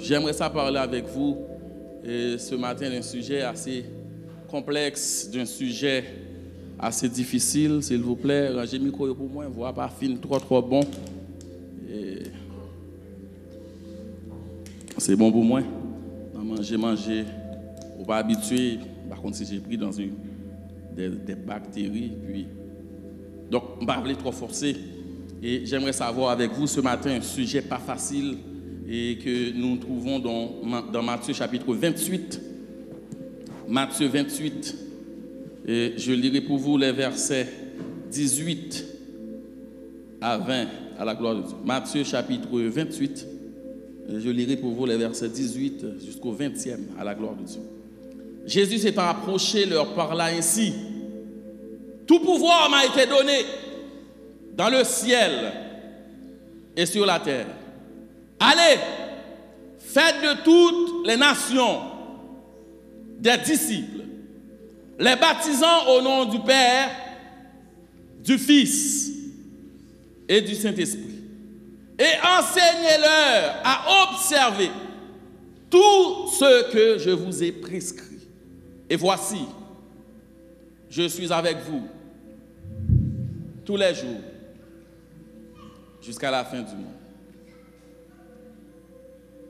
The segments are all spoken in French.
J'aimerais ça parler avec vous ce matin d'un sujet assez complexe, d'un sujet assez difficile, s'il vous plaît. Rangez le micro pour moi, voix pas fine, trop bon. C'est bon pour moi. Manger, on pas habitué. Par contre, si j'ai pris dans des bactéries, puis donc on ne va pas trop forcer. Et j'aimerais savoir avec vous ce matin un sujet pas facile et que nous trouvons dans Matthieu chapitre 28. Matthieu 28. Et je lirai pour vous les versets 18 à 20 à la gloire de Dieu. Matthieu chapitre 28. Je lirai pour vous les versets 18 jusqu'au 20e à la gloire de Dieu. Jésus s'étant approché leur parla ainsi. Tout pouvoir m'a été donné dans le ciel et sur la terre. Allez, faites de toutes les nations des disciples, les baptisant au nom du Père, du Fils et du Saint-Esprit. Et enseignez-leur à observer tout ce que je vous ai prescrit. Et voici, je suis avec vous tous les jours jusqu'à la fin du monde.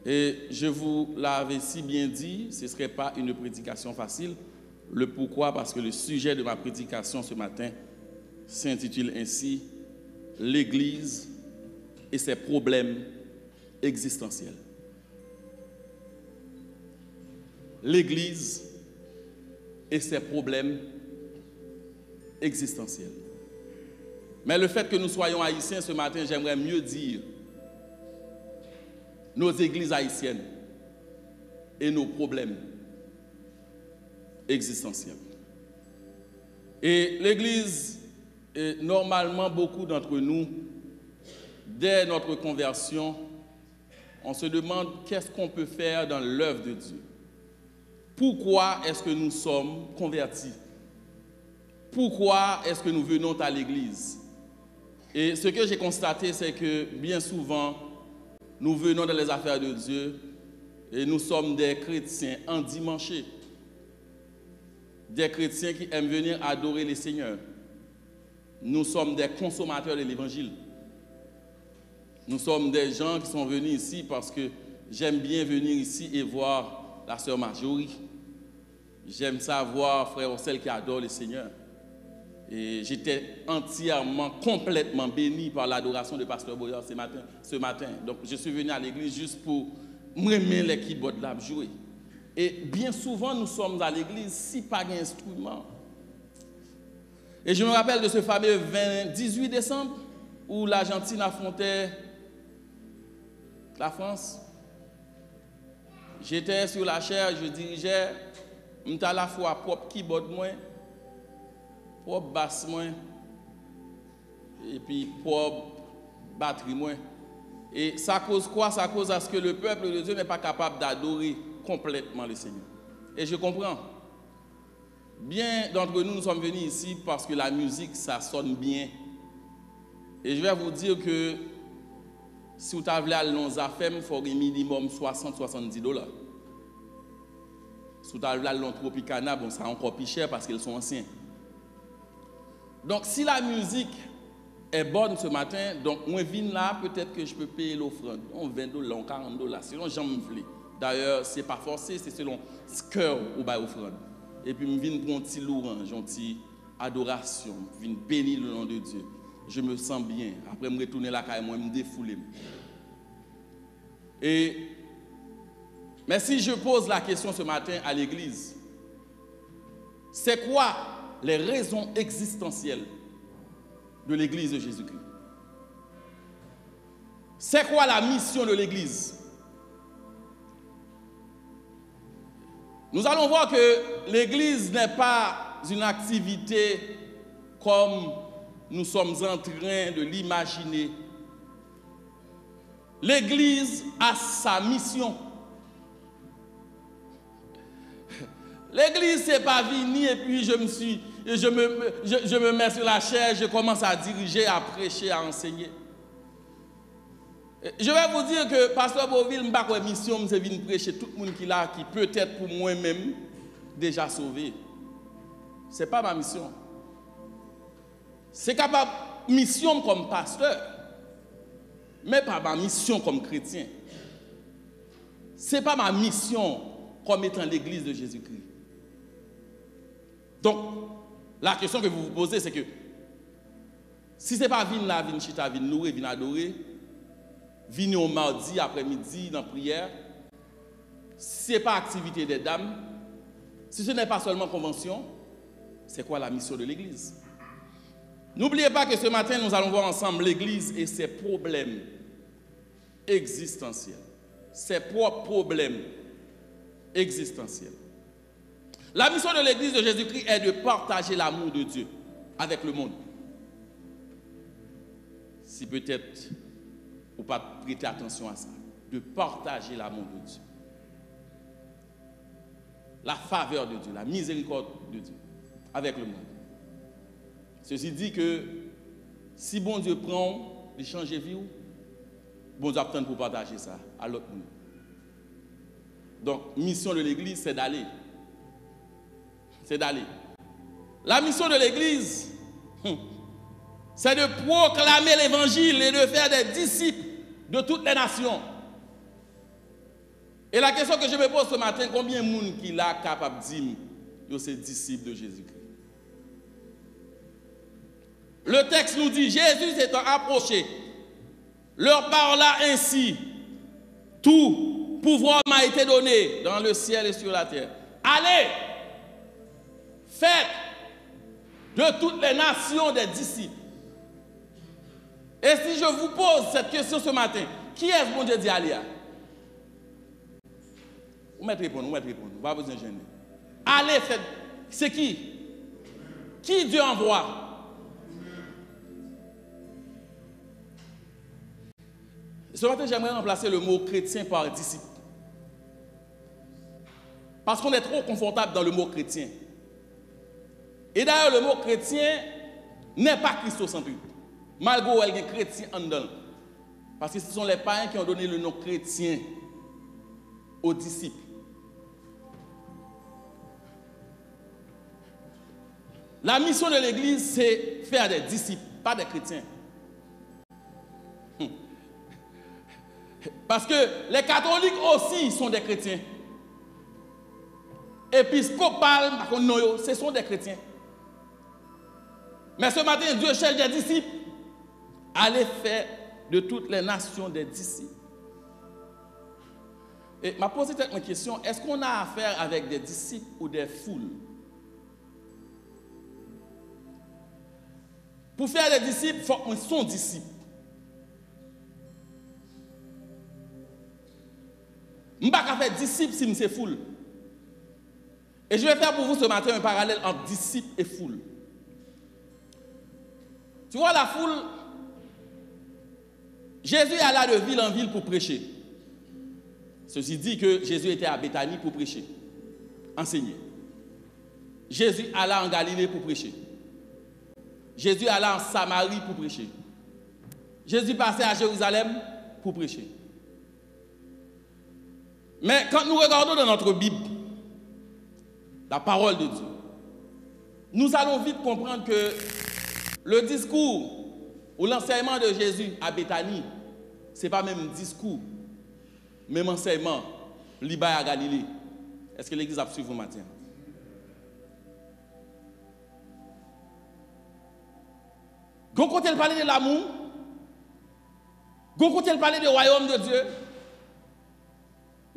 Et je vous l'avais si bien dit, ce ne serait pas une prédication facile. Le pourquoi? Parce que le sujet de ma prédication ce matin s'intitule ainsi « L'Église et ses problèmes existentiels ». L'Église et ses problèmes existentiels. Mais le fait que nous soyons haïtiens ce matin, j'aimerais mieux dire nos églises haïtiennes et nos problèmes existentiels. Et l'Église, normalement, beaucoup d'entre nous, dès notre conversion, on se demande qu'est-ce qu'on peut faire dans l'œuvre de Dieu. Pourquoi est-ce que nous sommes convertis? Pourquoi est-ce que nous venons à l'Église? Et ce que j'ai constaté, c'est que bien souvent, nous venons dans les affaires de Dieu et nous sommes des chrétiens endimanchés. Des chrétiens qui aiment venir adorer le Seigneur. Nous sommes des consommateurs de l'Évangile. Nous sommes des gens qui sont venus ici parce que j'aime bien venir ici et voir la sœur Marjorie. J'aime savoir frère Ocel qui adore le Seigneur. Et j'étais entièrement, complètement béni par l'adoration de Pasteur Boyard ce matin. Donc je suis venu à l'église juste pour m'aimer les keyboards là, jouer. Et bien souvent nous sommes à l'église si pas d'instrument. Et je me rappelle de ce fameux 18 décembre où l'Argentine affrontait la France. J'étais sur la chaire, je dirigeais, j'étais à la fois propre keyboard moi, propre basse moi, et puis propre batterie moi. Et ça cause quoi? Ça cause à ce que le peuple de Dieu n'est pas capable d'adorer complètement le Seigneur. Et je comprends. Bien d'entre nous, nous sommes venus ici parce que la musique, ça sonne bien. Et je vais vous dire que si vous avez à nos affaires, il faut un minimum $60-70. Si vous avez à Tropicana, bon, ça est encore plus cher parce qu'ils sont anciens. Donc, si la musique est bonne ce matin, donc moi, je viens là, peut-être que je peux payer l'offrande. $20, $40, selon j'en me voulais. D'ailleurs, ce n'est pas forcé, c'est selon ce cœur ou bah offrande. Et puis, je viens pour un petit louange, une petite adoration, je viens bénir le nom de Dieu. Je me sens bien. Après, je retourner là, je me défouler. Mais si je pose la question ce matin à l'église, c'est quoi les raisons existentielles de l'église de Jésus-Christ? C'est quoi la mission de l'église? Nous allons voir que l'église n'est pas une activité comme nous sommes en train de l'imaginer. L'église a sa mission. L'église, c'est pas venir et puis je me mets sur la chaise, je commence à diriger, à prêcher, à enseigner. Je vais vous dire que Pasteur Beauville, ma mission, c'est de prêcher tout le monde qui là, qui peut-être pour moi-même déjà sauvé. Ce n'est pas ma mission. C'est capable mission comme pasteur, mais pas ma mission comme chrétien. Ce n'est pas ma mission comme étant l'église de Jésus-Christ. Donc, la question que vous vous posez, c'est que si ce n'est pas venir là, venir chita, venir louer, venir adorer, venir au mardi après-midi dans la prière, si ce n'est pas activité des dames, si ce n'est pas seulement convention, c'est quoi la mission de l'église? N'oubliez pas que ce matin, nous allons voir ensemble l'église et ses problèmes existentiels. Ses propres problèmes existentiels. La mission de l'église de Jésus-Christ est de partager l'amour de Dieu avec le monde. Si peut-être vous ne pas prêter attention à ça, de partager l'amour de Dieu. La faveur de Dieu, la miséricorde de Dieu avec le monde. Ceci dit que si bon Dieu prend de changer vie, bon Dieu attend pour partager ça à l'autre monde. Donc, mission de l'église, c'est d'aller. C'est d'aller. La mission de l'église, c'est de proclamer l'évangile et de faire des disciples de toutes les nations. Et la question que je me pose ce matin, combien de monde qui est capable de dire que c'est disciples de Jésus-Christ? Le texte nous dit, Jésus s'étant approché, leur parla ainsi, tout pouvoir m'a été donné dans le ciel et sur la terre. Allez, faites de toutes les nations des disciples. Et si je vous pose cette question ce matin, qui est-ce que bon Dieu dit aller à? Vous mettez répondre, vous pas besoin de gêner. Allez, faites. C'est qui? Qui Dieu envoie? Ce matin, j'aimerais remplacer le mot chrétien par disciple. Parce qu'on est trop confortable dans le mot chrétien. Et d'ailleurs, le mot chrétien n'est pas christocentrique. Malgré qu'il y a des chrétiens en dedans. Parce que ce sont les païens qui ont donné le nom chrétien aux disciples. La mission de l'église, c'est faire des disciples, pas des chrétiens. Parce que les catholiques aussi sont des chrétiens. Épiscopal, ce sont des chrétiens. Mais ce matin, Dieu cherche des disciples. Allez faire de toutes les nations des disciples. Et m'a posé cette question, est-ce qu'on a affaire avec des disciples ou des foules? Pour faire des disciples, il faut qu'on soit disciples. Je ne peux pas faire disciples si c'est foule. Et je vais faire pour vous ce matin un parallèle entre disciples et foule. Tu vois la foule, Jésus alla de ville en ville pour prêcher. Ceci dit que Jésus était à Béthanie pour prêcher, enseigner. Jésus alla en Galilée pour prêcher. Jésus alla en Samarie pour prêcher. Jésus passait à Jérusalem pour prêcher. Mais quand nous regardons dans notre Bible, la parole de Dieu, nous allons vite comprendre que le discours ou l'enseignement de Jésus à Béthanie, ce n'est pas même un discours, même enseignement, l'Iba à Galilée. Est-ce que l'église a suivi vous matin? Quand elle parlait de l'amour, quand elle parlait du royaume de Dieu,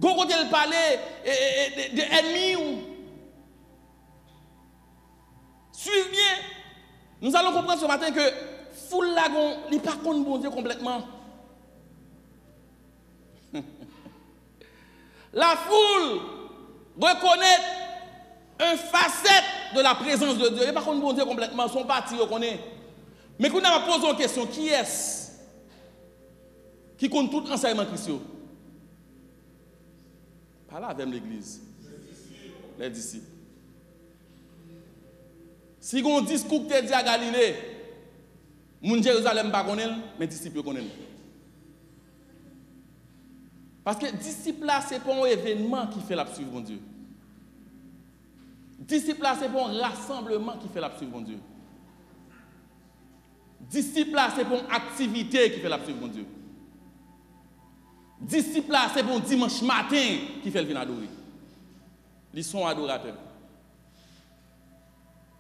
quand elle parlait de ennemis, suivez bien. Nous allons comprendre ce matin que foule là, il n'est pas contre bon Dieu complètement. La foule reconnaît une facette de la présence de Dieu. Il n'est pas contre bon Dieu complètement. Son parti reconnaît. Mais quand on a posé une question, qui est-ce qui compte tout enseignement chrétien? Pas là avec l'église. Les disciples. Si on discours que tu dit à Galilée, mon Jérusalem pas connaît, mes disciples connaissent. Parce que disciple là, ce n'est pas un événement qui fait la suivre mon Dieu. Disciple là, ce n'est pas un rassemblement qui fait la suivre mon Dieu. Disciple là, c'est pour une activité qui fait la suivre mon Dieu. Disciple là, c'est pour un dimanche matin qui fait le venir adorer. Ils sont adorateurs.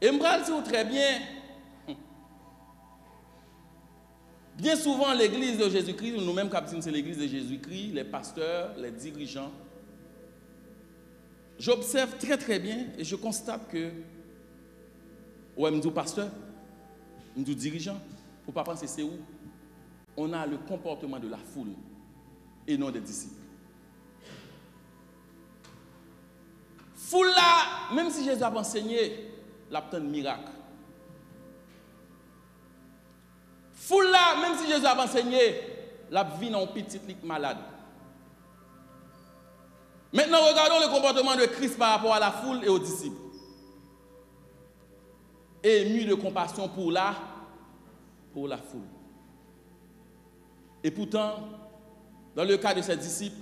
Et je me dis très bien, bien souvent l'église de Jésus-Christ, nous-mêmes, c'est l'église de Jésus-Christ, les pasteurs, les dirigeants. J'observe très très bien et je constate que, ouais, je dis pasteur, je dis dirigeant, pour ne pas penser c'est où on a le comportement de la foule et non des disciples. Foule là, même si Jésus a enseigné, l'a obtenu un miracle. Foule là, même si Jésus a enseigné, l'a vie dans un petit lit malade. Maintenant, regardons le comportement de Christ par rapport à la foule et aux disciples. Ému de compassion pour la foule. Et pourtant, dans le cas de ses disciples,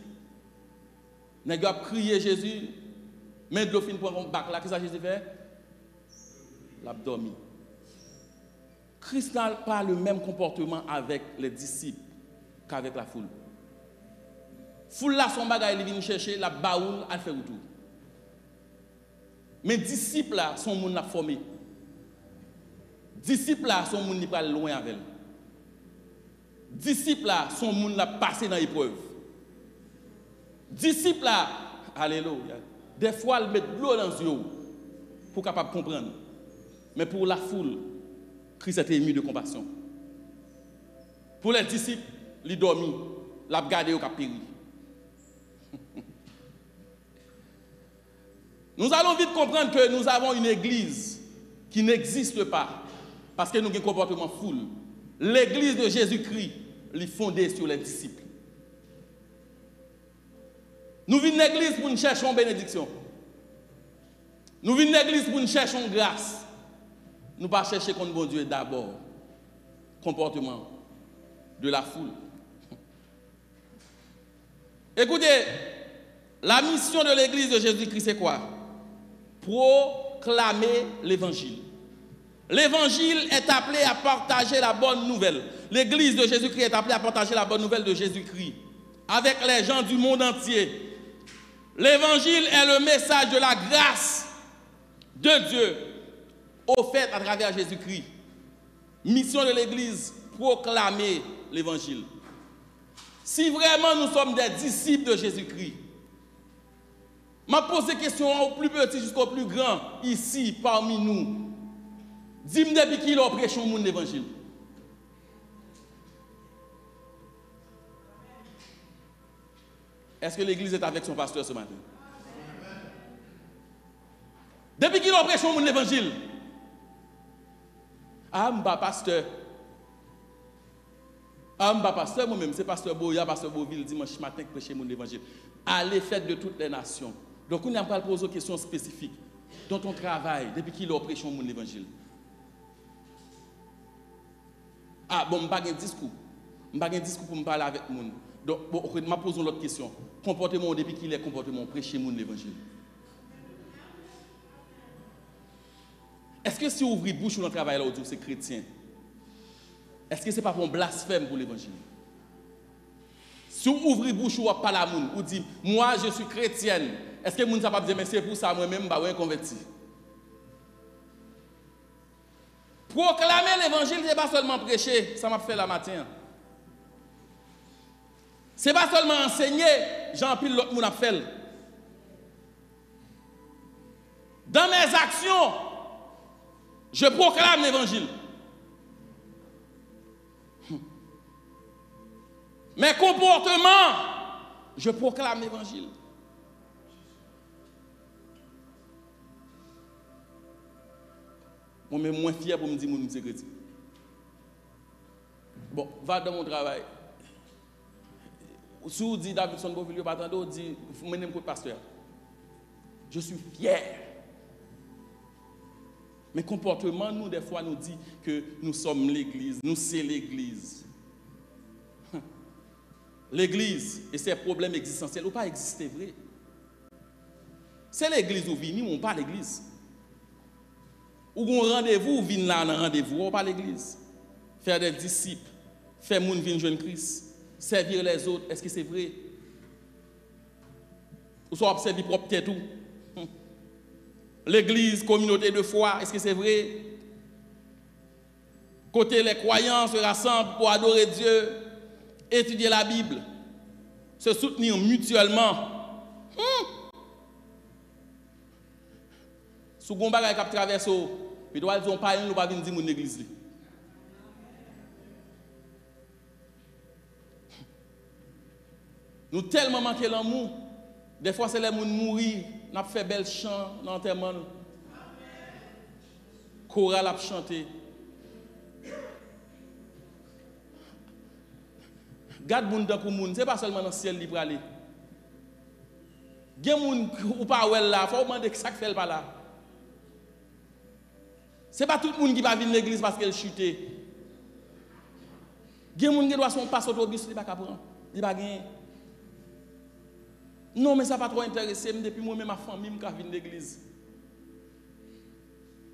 ils ont crié Jésus, mais de l'eau fin pour un bac là, qu'est-ce que Jésus fait? Il a dormi. Christ n'a pas le même comportement avec les disciples qu'avec la foule. Foule là, son bagage, il vient chercher, la baoule, elle fait retour. Mais disciples là, son monde l'a formé. Disciples là, son monde n'est pas loin avec elle. Disciples là, son monde l'a passé dans l'épreuve. Disciples là, alléluia. Des fois, ils mettent de l'eau dans les yeux pour capable comprendre. Mais pour la foule, Christ était ému de compassion. Pour les disciples, ils dormi, l'a gardé au cap péri. Nous allons vite comprendre que nous avons une église qui n'existe pas parce que nous avons un comportement foule. L'église de Jésus-Christ est fondée sur les disciples. Nous venons à l'église pour nous chercher une bénédiction. Nous venons à l'église pour nous chercher une grâce. Nous ne pas chercher contre bon Dieu d'abord. Comportement de la foule. Écoutez, la mission de l'église de Jésus-Christ, c'est quoi? Proclamer l'évangile. L'évangile est appelé à partager la bonne nouvelle. L'église de Jésus-Christ est appelée à partager la bonne nouvelle de Jésus-Christ avec les gens du monde entier. L'évangile est le message de la grâce de Dieu offerte à travers Jésus-Christ. Mission de l'église, proclamer l'évangile. Si vraiment nous sommes des disciples de Jésus-Christ, m'a posé question au plus petit jusqu'au plus grand, ici, parmi nous. Dis-moi depuis qui l'on prêche au monde l'évangile. Est-ce que l'église est avec son pasteur ce matin? Depuis qui l'on prêche au monde l'évangile? Ah, m'ba pasteur. Ah, m'ba pasteur, moi-même, c'est pasteur Boya, pasteur Beauville, dimanche matin, qui prêche mon évangile. Allez, faites de toutes les nations. Donc, on n'a pas posé une question spécifique. Dans ton travail, depuis qui l'on prêche mon évangile? Ah, bon, je n'ai pas de discours. Je n'ai pas de discours pour me parler avec les gens. Donc, je vais poser une autre question. Comportement, depuis qu'il est comportement, prêcher mon évangile. Est-ce que si vous ouvrez bouche sur notre travail là, vous dites c'est chrétien? Est-ce que ce n'est pas pour un blasphème pour l'évangile? Si vous ouvrez bouche ou parlez à moun, vous dites moi je suis chrétienne. Est-ce que vous ne savez pas dire mais c'est pour ça moi-même je suis converti? Proclamer l'évangile, ce n'est pas seulement prêcher, ça m'a fait la matin. Ce n'est pas seulement enseigner, Jean-Pile l'autre moun a fait. Dans mes actions, je proclame l'évangile. Mes comportements, je proclame l'évangile. Moi, je suis moins fier pour me dire que je suis chrétien. Bon, va dans mon travail. Si vous dites Davidson Beauvillier, vous dites, vous menez un pasteur. Je suis fier. Mais comportement, nous, des fois, nous dit que nous sommes l'église, nous, c'est l'église. l'église et ses problèmes existentiels ou pas exister vrai. C'est l'église où vient, on pas l'église. Ou on rendez-vous, vient là dans rendez-vous, on pas l'église. Faire des disciples, faire moun vinn joindre Christ, servir les autres, est-ce que c'est vrai? Ou soit observer propre tête tout. L'église, communauté de foi, est-ce que c'est vrai? Côté les croyants se rassemblent pour adorer Dieu, étudier la Bible, se soutenir mutuellement. Si vous avez un traverse, puis doit dire pas nous pas venir dire mon église. Nous tellement manqué l'amour. Des fois c'est les gens mourir, n'a fait bel chant dans l'enterrement. Chorale a chanté. Garde moun dans pour moun, c'est pas seulement dans le ciel libre aller. Gen moun ou pas ouais là, faut demander que ça fait pas là. C'est pas tout le monde qui va venir l'église parce qu'elle chuté. Gen moun qui doit son passe autobus, il pas prendre. Il pas gagner. Non, mais ça pas trop intéressé depuis moi même ma famille qui vient l'église.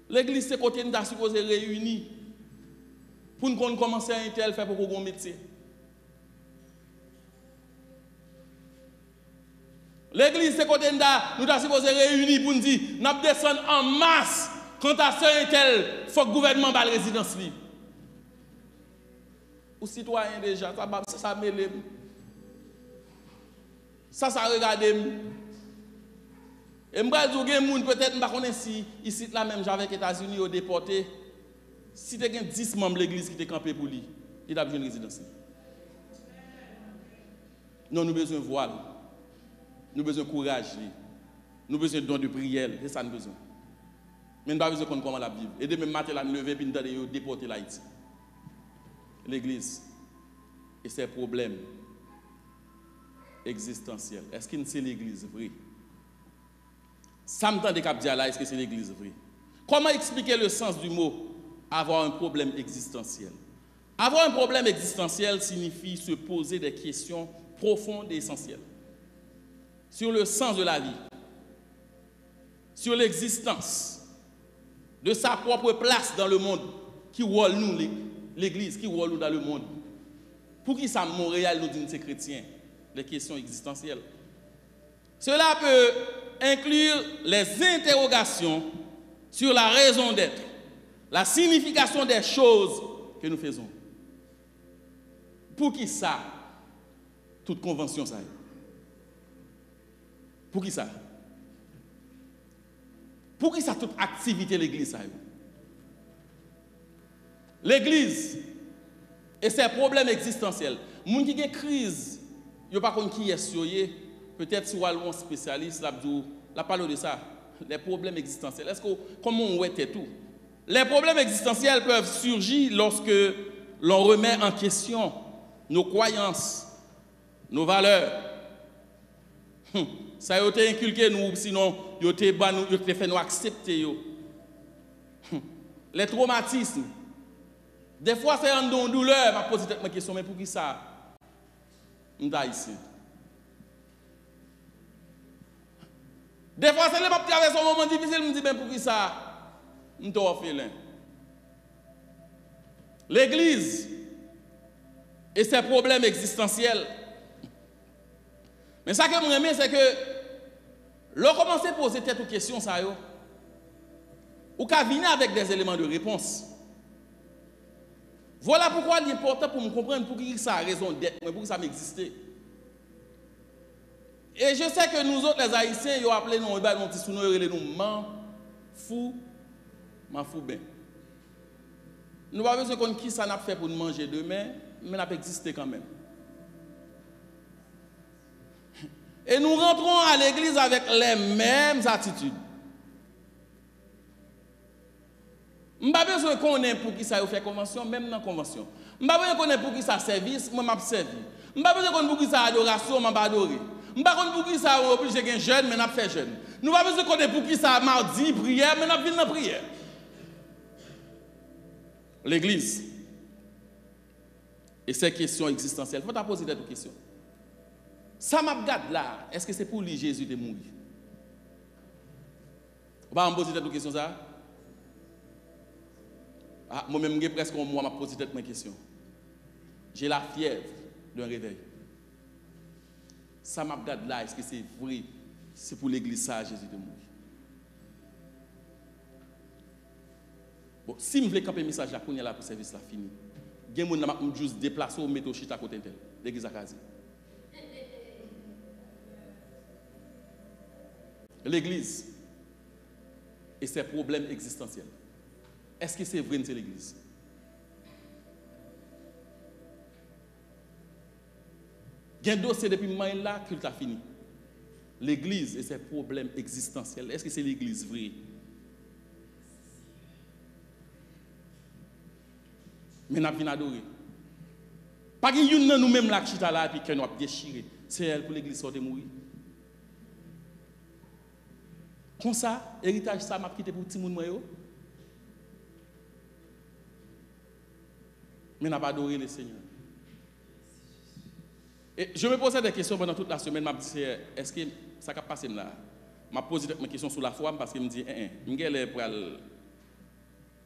L'église c'est côté nous supposé réunir pour nous commencer à intel faire pour qu'on métier. L'église c'est côté nous sommes supposé réunir pour nous dire nous descendre en masse quand à ce intel faut que le gouvernement balle résidence libre. Ou citoyen déjà ça mêle. Ça regarde. Et je dis que peut-être pas connaître si ici là même avec les États-Unis au déporté. Si tu as 10 membres de l'église qui te campé pour lui, il a besoin de résidence. Non, nous avons besoin de voile. Nous avons besoin de courage. Nous avons besoin de don de prière. C'est ça nous avons besoin. Mais nous n'avons pas besoin de comment la vivre. Et de même matin, la lever et nous déporter l'Haïti. L'église et ses problèmes existentiels. Est-ce que c'est l'église vraie? Ça me tente de dire là, est-ce que c'est l'église vraie? Comment expliquer le sens du mot avoir un problème existentiel? Avoir un problème existentiel signifie se poser des questions profondes et essentielles sur le sens de la vie, sur l'existence, de sa propre place dans le monde, qui rôle nous, l'église, qui rôle nous dans le monde. Pour qui ça, Montréal, nous dit, c'est chrétien? Les questions existentielles. Cela peut inclure les interrogations sur la raison d'être, la signification des choses que nous faisons. Pour qui ça? Toute convention, ça. Pour qui ça? Pour qui ça, toute activité de l'église, ça? L'église et ses problèmes existentiels. Les gens qui ont une crise, ils ne savent pas qui est peut-être si vous avez un spécialiste, la parle de ça, les problèmes existentiels. Est-ce que, comment on voit tout? Les problèmes existentiels peuvent surgir lorsque l'on remet en question nos croyances, nos valeurs. Ça a été inculqué nous, sinon, il a fait nous accepter. Les traumatismes. Des fois, c'est un don douleur, je pose cette question, mais pour qui ça? On est ici. Des fois, c'est le pape qui avait un moment difficile, je me dis, mais pour qui ça? On est orphelin. L'église et ses problèmes existentiels. Mais ça que je aime, c'est que l'on commence à poser tête aux questions, ça y est. Ou qu'à venir avec des éléments de réponse. Voilà pourquoi il est important pour me comprendre pour qui ça a raison d'être, mais pour qui ça m'existe. Et je sais que nous autres, les Haïtiens, ils ont appelé nous, ils ont appelé nous man, fou, man fou ben. Nous n'avons pas besoin de qui ça n'a fait pour nous manger demain, mais ça peut exister quand même. Et nous rentrons à l'église avec les mêmes attitudes. Je n'ai pas besoin de connaître pour qui ça fait convention, même dans la convention. Je n'ai pas besoin de connaître pour qui ça service, moi je servi. Je n'ai pas besoin de connaître pour qui ça adoration, je vais adorer. Je n'ai pas besoin pour qui ça obligé de jeune, mais je fait jeune. Nous n'avons pas besoin de connaître pour qui ça mardi, prière, mais je viens dans prière. L'église et ces questions existentielles, il faut te poser des questions. Ça m'a regardé là, est-ce que c'est pour lui Jésus de mourir? Vous va me poser cette question ça? Ah, moi-même, j'ai presque un mois, je posé cette question. J'ai la fièvre d'un réveil. Ça m'a regardé là, est-ce que c'est vrai? C'est pour l'église ça, Jésus de mourir. Bon, si je veux camper un message là, pour le service là fini, il y a des gens qui juste déplacer ou mettre au chita à côté de l'église à Kazi. L'église et ses problèmes existentiels. Est-ce que c'est vrai que c'est l'église? Il y a un dossier depuis là qu'il a fini. L'église et ses problèmes existentiels. Est-ce que c'est l'église vraie? Mais nous avons adoré. Pas qu'il y ait nous-mêmes là qui là et qui nous avons déchiré. C'est elle pour l'église sortir mourir. Comme ça, héritage ça m'a quitté pour tout le monde. Mais n'a pas adoré le Seigneur. Et je me posais des questions pendant toute la semaine. Je me disais, est-ce que ça va passer là? Je me posé des questions sur la foi parce que je me dis,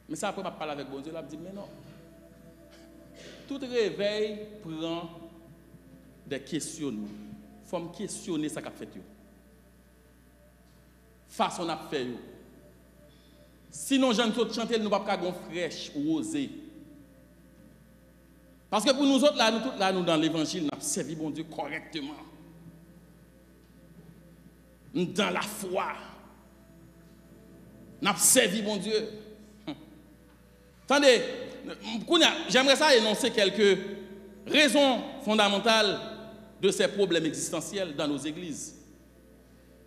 mais ça après, je parle avec bon Dieu. Je me dis, mais non. Tout réveil prend des questionnements. Il faut me questionner ce qu'a fait. Façon à faire. Sinon, j'en ai chanté, nous ne pouvons pas faire fraîche ou oser. Parce que pour nous autres, là, nous, nous dans l'évangile, nous avons servi bon Dieu correctement. Dans la foi. Nous avons servi bon Dieu. Attendez, j'aimerais ça énoncer quelques raisons fondamentales de ces problèmes existentiels dans nos églises.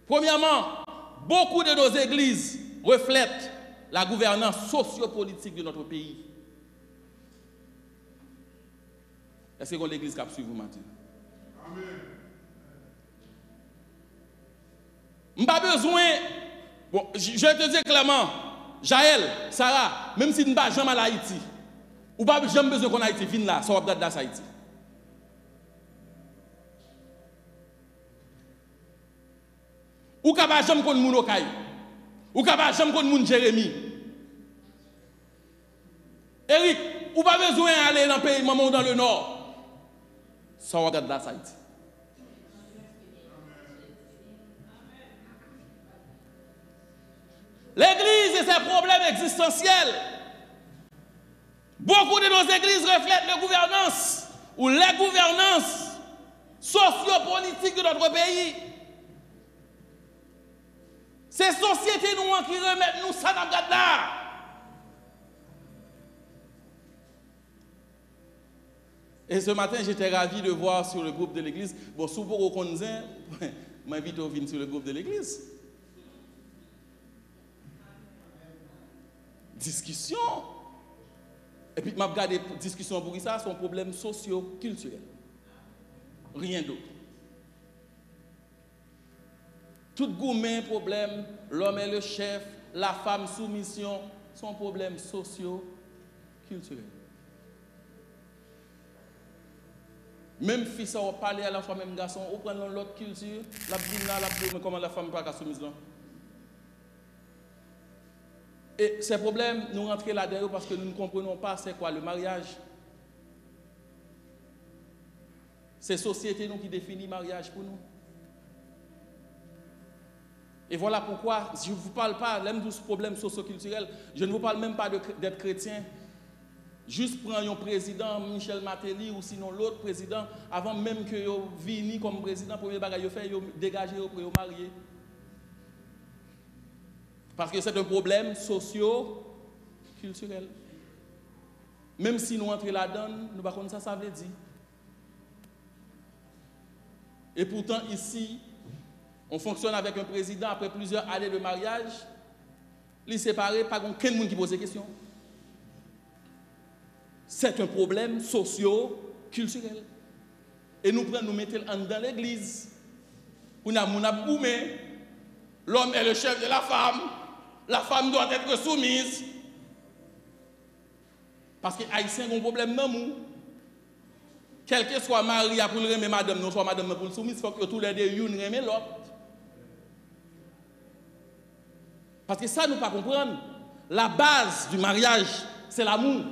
Premièrement, beaucoup de nos églises reflètent la gouvernance sociopolitique de notre pays. Est-ce que l'église qui a suivi vous matin? Amen. Je n'ai pas besoin. Bon, je te dis clairement, Jaël, Sarah, même si nous n'avons pas jamais à Haïti, ou pas jamais besoin qu'on Haïti vienne là, ça va regarder dans Haïti. Ou qu'à pas jamais qu'on moun Okaï, ou qu'à pas jamais qu'on moun Jérémie. Eric, ou pas besoin d'aller dans le pays maman ou dans le nord. Ça va regarder dans Haïti. L'église et ses problèmes existentiels. Beaucoup de nos églises reflètent la gouvernance ou les gouvernances sociopolitiques de notre pays. Ces sociétés nous qui remettent nous ça dans là. Et ce matin, j'étais ravi de voir sur le groupe de l'église. Bon, souvent au Konzin, m'invite à venir sur le groupe de l'église. Discussion. Et puis, je regarde des discussions pour ça, sont problèmes socio-culturels. Rien d'autre. Tout gourmet problème, l'homme est le chef, la femme soumission, sont problèmes socio-culturels. Même fils, on parle à la fois, même garçon, on prend l'autre culture, la bine là, mais comment la femme pas soumise là. Et ces problèmes, nous rentrons là-dedans parce que nous ne comprenons pas c'est quoi le mariage. C'est la société nous qui définit le mariage pour nous. Et voilà pourquoi je ne vous parle pas de ce problème socio-culturel, je ne vous parle même pas d'être chrétien. Juste prendre un président, Michel Martelly, ou sinon l'autre président, avant même que vous veniez comme président, pour le bagage, vous faites dégager pour vous marier. Parce que c'est un problème socio-culturel. Même si nous entrons là-dedans, nous ne savons pas ça veut dire. Et pourtant, ici, on fonctionne avec un président après plusieurs années de mariage, les séparés, pas aucun monde qui pose des questions. C'est un problème socio-culturel. Et nous prenons, nous mettons dans l'église. Pour nous boumé. L'homme est le chef de la femme doit être soumise. Parce que les Haïtiens ont un problème dans nous. quel que soit mari pour le remettre madame, non soit madame pour le soumise, il faut que tous les deux une remettent l'autre. Parce que ça, nous ne pas comprendre. La base du mariage, c'est l'amour.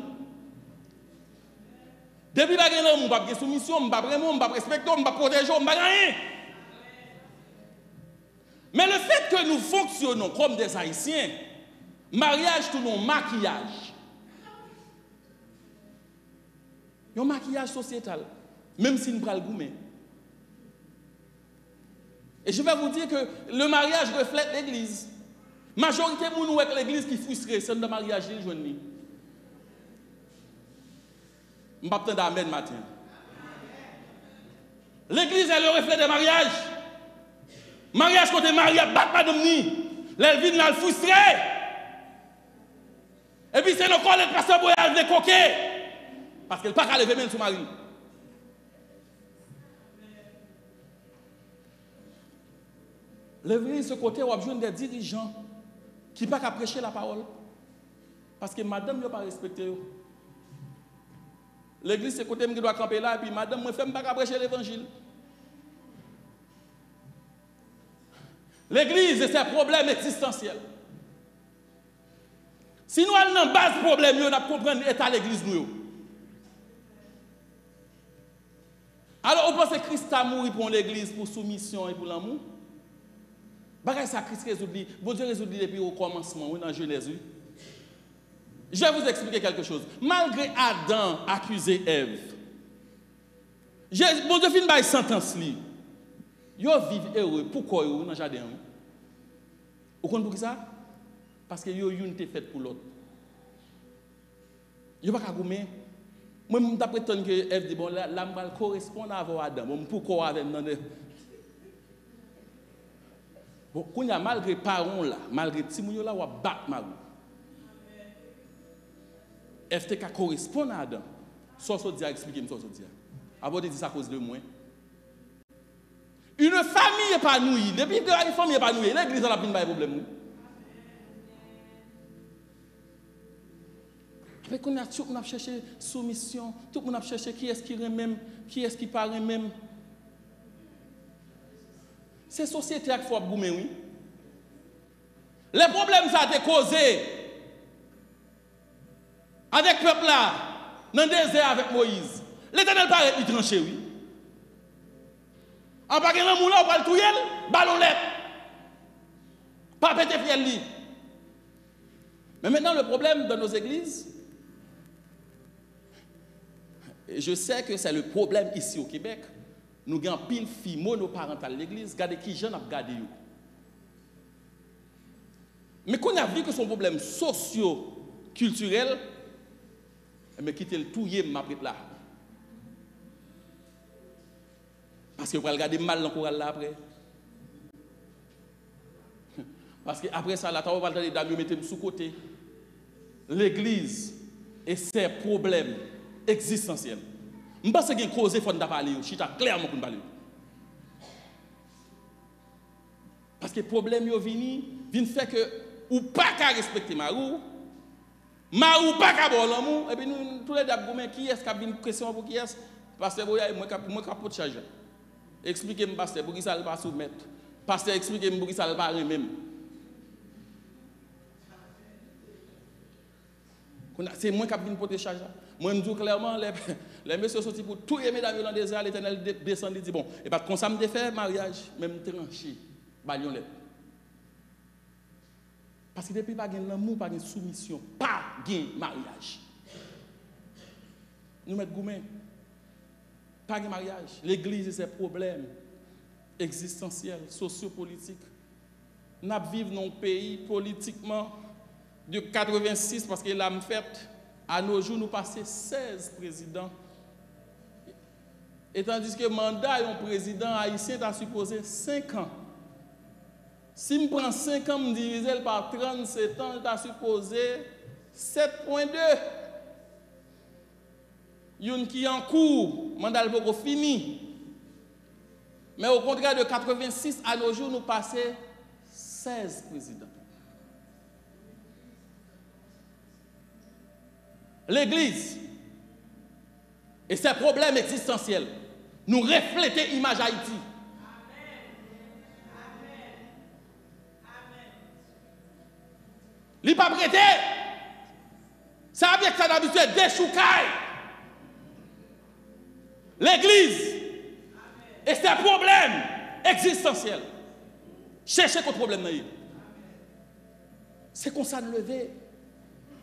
Depuis que je n'ai pas de soumission, je ne vais pas respecter, je ne vais pas protéger, je ne vais pas rien. Mais le fait que nous fonctionnons comme des Haïtiens, mariage, tout le maquillage. Un maquillage sociétal, même si nous prenons le goût. Et je vais vous dire que le mariage reflète l'Église. Majorité de nous avec l'Église qui frustre, c'est le mariage qui est jeune. Je ne vais pas attendre d'amen matin. L'Église est le reflet des mariages. Mariage côté mariage, bat pas de ni. L'Elvin l'a frustré. Et puis c'est le corps de pasteur pour aller coquer. Parce qu'elle n'a pas lever même son mari. Lever ce côté où besoin des dirigeants qui ne peuvent pas prêcher la parole. Parce que madame n'a pas respecté. L'église, c'est côté qui doit camper là, et puis madame ne fait pas prêcher l'évangile. L'église, c'est un problème existentiel. Si nous avons une base problème, nous devons comprendre l'état de l'église. Alors, on pense que Christ a mouru pour l'église, pour soumission et pour l'amour. Bagay ça, Christ résout. Bon Dieu résout depuis au commencement, dans Genèse. Je vais vous expliquer quelque chose. Malgré Adam accusé Ève, bon Dieu fin par sentence li. Yo vivent heureux. Pourquoi yo dans le jardin? Vous comprenez pour ça? Parce que yo une faite pour l'autre. Yo pas goumer. Moi je prétends que Ève dit bon là va correspondre à Adam. Bon pourquoi avec dans bon quand y a malgré parents là, malgré timou là ou battre marou. FTK correspond à Adam. Soit ça dit expliquer-moi ça dit. Avant de dire ça à cause de moi. Une famille épanouie, depuis que une famille épanouie, l'église n'a pas de problème. Après qu'on a tout le monde a cherché soumission, tout le monde a cherché qui est-ce qui même, qui est-ce qui paraît même. C'est la société qui faut goumer, oui. Les problèmes ça a été causé avec le peuple là, dans le désert avec Moïse. L'Éternel paraît tranché, oui. En pas un moulin, on va le touyer, ballon lèvre. Pas péter fiel li. Mais maintenant, le problème dans nos églises, et je sais que c'est le problème ici au Québec, nous avons pile filles monoparentales à l'église, regardez qui jeune a regardé. Mais qu'on a vu que son problème socio-culturel, mais quitter le touyer, m'a pris là. Parce que vous regardez mal dans le choral là après. Parce qu'après ça, la table va le dames mettre sous côté. L'église et ses problèmes existentiels. Je pense qu'il y a une cause il faut parler. Je suis clairement pour parler. Parce que le problème vient faire que ou pas qu'à respecter Marou, Marou pas qu'à boire l'amour, et puis nous tous les deux qui est-ce qui a une question pour qui est-ce? Parce que moi capot charge. Expliquez-moi pasteur pour qui ça ne pas soumettre. Pasteur expliquez-moi pour qui ça ne pas même. C'est moi qui ai porter charge. Moi je dis clairement les messieurs sont pour tous les mesdames dans le désert, l'Éternel descend et dit bon, et pas comme ça me fait mariage même tranché balion lettre. Parce que depuis pas de l'amour, pas de soumission, pas de mariage. Nous mettons gourmet. Pas de mariage. L'église, c'est un problème existentiel, sociopolitique. Nous vivons dans un pays politiquement de 86, parce que là, fait, à nos jours, nous passons 16 présidents. Et tandis que le mandat d'un président haïtien a supposé 5 ans. Si je prends 5 ans, je divise par 37 ans, je suis supposé 7,2. Il y a une qui est en cours, le mandat est fini. Mais au contraire de 86, à nos jours, nous passons 16 présidents. L'Église, Et ces problèmes existentiels nous reflètent l'image Haïti. Il n'est pas prêté. Ça veut dire que ça d'habitude déchoucaille l'Église. Et c'est un problème existentiel. Cherchez quel problème. C'est qu'on s'en levé.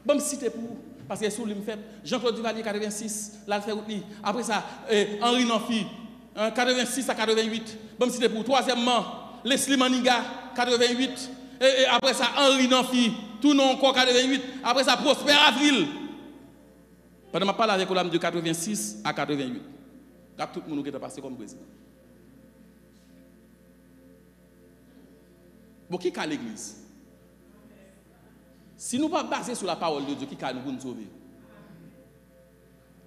Bon, citer pour vous. Parce que sous lui fait Jean-Claude Duvalier 86, là fait route. Après ça, Henri Nanfi 86 à 88. Bon, citer pour. Troisièmement, Leslie Maniga 88. Et après ça, Henri Nanfi, tout nom encore 88. Après ça, Prosper Avril. Pendant que je parle avec l'homme de 86 à 88. Là, tout le monde qui est passé comme président. Bon, qui a l'église? Si nous ne sommes pas basés sur la parole de Dieu, qui a nous pour nous sauver?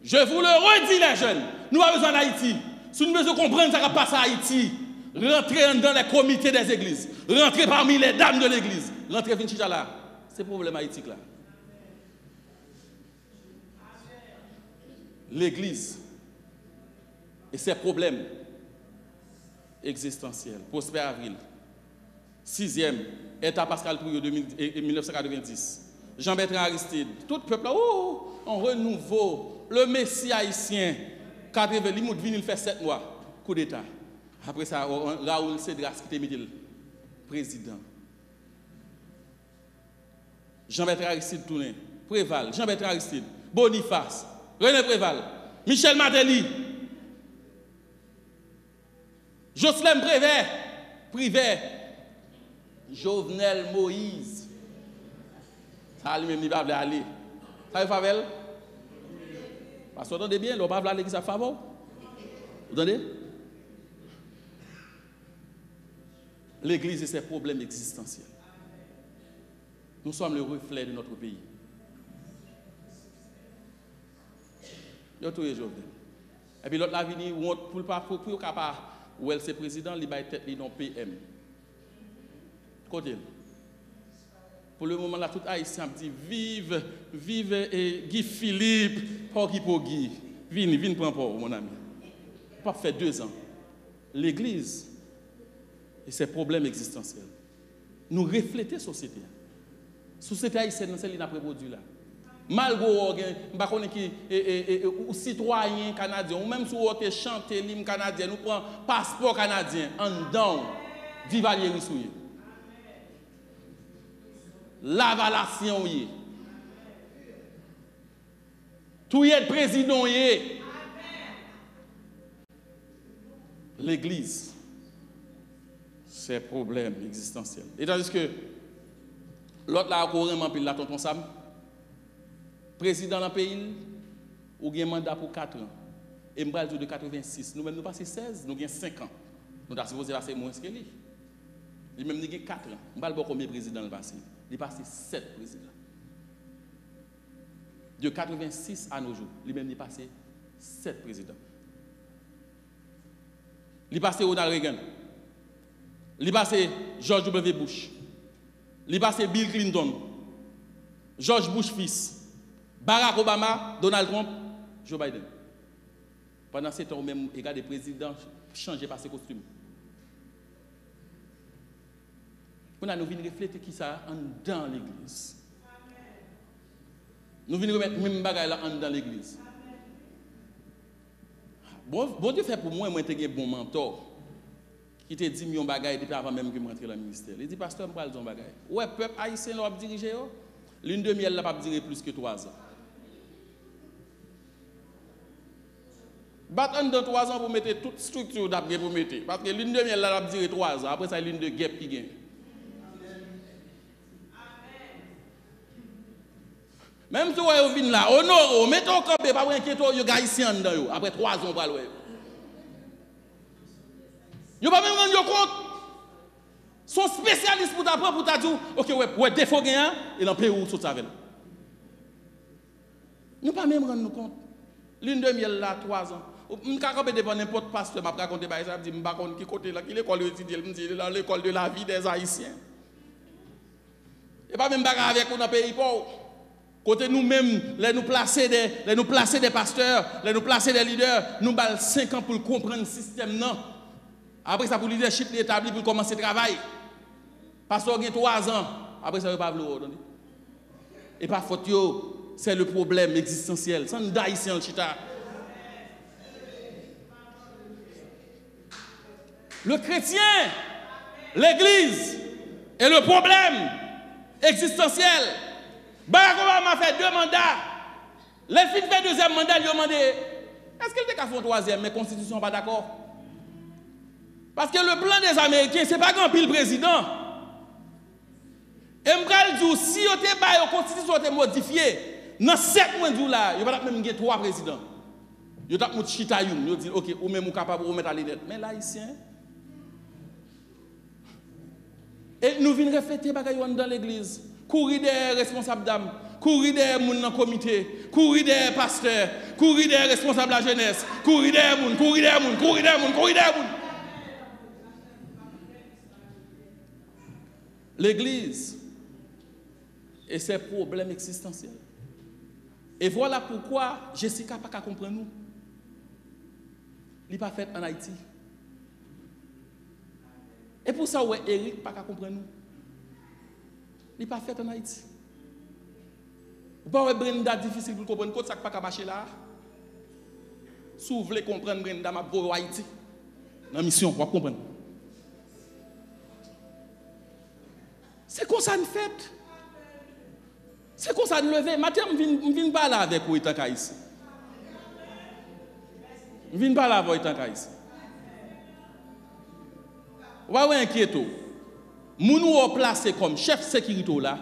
Je vous le redis, les jeunes, nous avons besoin d'Haïti. Si nous devons comprendre ce qui passe à Haïti, rentrez dans les comités des églises, rentrez parmi les dames de l'église, rentrez Vinchicha là. C'est le problème haïtique là. L'église et ses problèmes existentiels. Prosper Avril. 6e, État Pascal Trouillot 1990. Jean-Bertrand Aristide. Tout le peuple là, on renouveau. Le Messie haïtien, 80, il fait 7 mois. Coup d'État. Après ça, Raoul Cédras qui était mis président. Jean-Bertrand Aristide tourné. Préval. Jean-Bertrand Aristide. Boniface. René Préval. Michel Martelly. Jocelyn Privé. Jovenel Moïse. Ça lui-même, il va aller. Ça va faire? Parce que vous entendez bien, il va aller qui ça favor. Vous entendez? L'Église et ses problèmes existentiels. Nous sommes le reflet de notre pays. Yo tout Jovenel. Et puis l'autre la vini pour le capable où elle c'est président, il va être non PM. Côté. Pour le moment là tout haïtien dit vive Guy Philippe, Poggy. Viens prendre mon ami. Pas fait 2 ans. L'église et ses problèmes existentiels nous reflètent la société. La société haïtienne c'est li n'a produit là. Malgré ou citoyen canadien ou même si vous chanter l'hymne canadien, nous prenons passeport canadien en dedans Duvalier Rissouye. L'avalation y. Tout y est président y. L'église, c'est problème existentiel. Et tandis que l'autre là a vraiment pile la tonton Sam, président dans le pays, ou a un mandat pour 4 ans. Et je de 86. Nous-mêmes, nous passons 16, nous avons 5 ans. Nous avons supposé passer moins que lui. Lui-même, nous avons 4 ans. Je ne sais pas combien de présidents il passé. Il a passé 7 présidents. De 86 à nos jours, lui-même, il a passé 7 présidents. Il a passé Ronald Reagan. Il a passé George W. Bush. Il a passé Bill Clinton. George Bush fils. Barack Obama, Donald Trump, Joe Biden. Pendant ce temps, même, il y a des présidents changés par ses costumes. Nous venons refléter qui ça dans l'église. Nous venons remettre même bagaille là dans l'église. Bon Dieu fait pour moi, moi j'ai un bon mentor qui te dit million bagaille depuis avant même que je rentre dans le ministère. Il dit pasteur, je vais faire bagaille. Ouais, peuple haïtien l'a dirigé. Lune de miel n'a pas duré plus que 3 ans. Battre dans 3 ans pour mettre toute structure d'après pour mettre. Parce que lune de miel là, a duré 3 ans. Après ça, lune de guêpe qui gagne. Même si vous venez là, honore, mettez au campé, pas vous inquiétez, vous avez ici en dedans. Après 3 ans, vous allez voir. Vous ne pas même rendre compte. Son spécialiste pour t'apprendre, pour t'dire, ok, ouais, défaut gagnant, il en paye où tout ça avec. Nous ne pas même rendre compte. Lune de miel là, 3 ans. Je ne peux pas devant n'importe pasteur, je vais raconter, je vais dire, je ne sais pas qui côté là, qui l'école étudiée, je dis, dans l'école de la vie des Haïtiens. Et pas même bagarre avec nous dans le pays pauvre. Côté nous-mêmes, nous placer des pasteurs, nous placer des leaders, nous avons 5 ans pour comprendre le système. Non. Après ça, pour le leadership établi pour commencer le travail. Pasteur a 3 ans. Après ça, il ne va pas le et pas faute, c'est le problème existentiel. Ça nous donne ici en Chita. Le chrétien, l'église est le problème existentiel. Barack Obama a fait 2 mandats. Les filles fait 2e mandat, ils ont demandé est-ce qu'il était qu'à faire 3e, mais la Constitution n'est pas d'accord? Parce que le plan des Américains, ce n'est pas grand pile président. Et je dis, si la Constitution était modifiée, dans 7 mois de là, il n'y a pas même 3 présidents. Il y a des chita youn, ils disent, ok, ou même capable de remettre à l'idée. Mais là, ici, et nous venons refléter dans l'église. Courir des responsables d'âme, courir des gens dans le comité, courir des pasteurs, courir des responsables de la jeunesse, courir des gens, courir des gens, courir des gens, courir des gens. L'église et ses problèmes existentiels. Et voilà pourquoi Jessica n'a pas compris nous. Il n'est pas fait en Haïti. Et pour ça, Eric n'a pas compris nous. Il n'est pas fait en Haïti. Vous ne pouvez pas Brenda difficile pour comprendre quoi ça ne peut pas marcher là. Si vous voulez comprendre Brenda, je vais Haïti. Dans la mission, vous comprenez. C'est comme ça une fête. C'est comme ça de lever. Maintenant, je ne viens pas là avec vous ici. Je ne viens pas là avec vous ici. Vous voyez inquiétant. Nous nous placé comme chef de sécurité là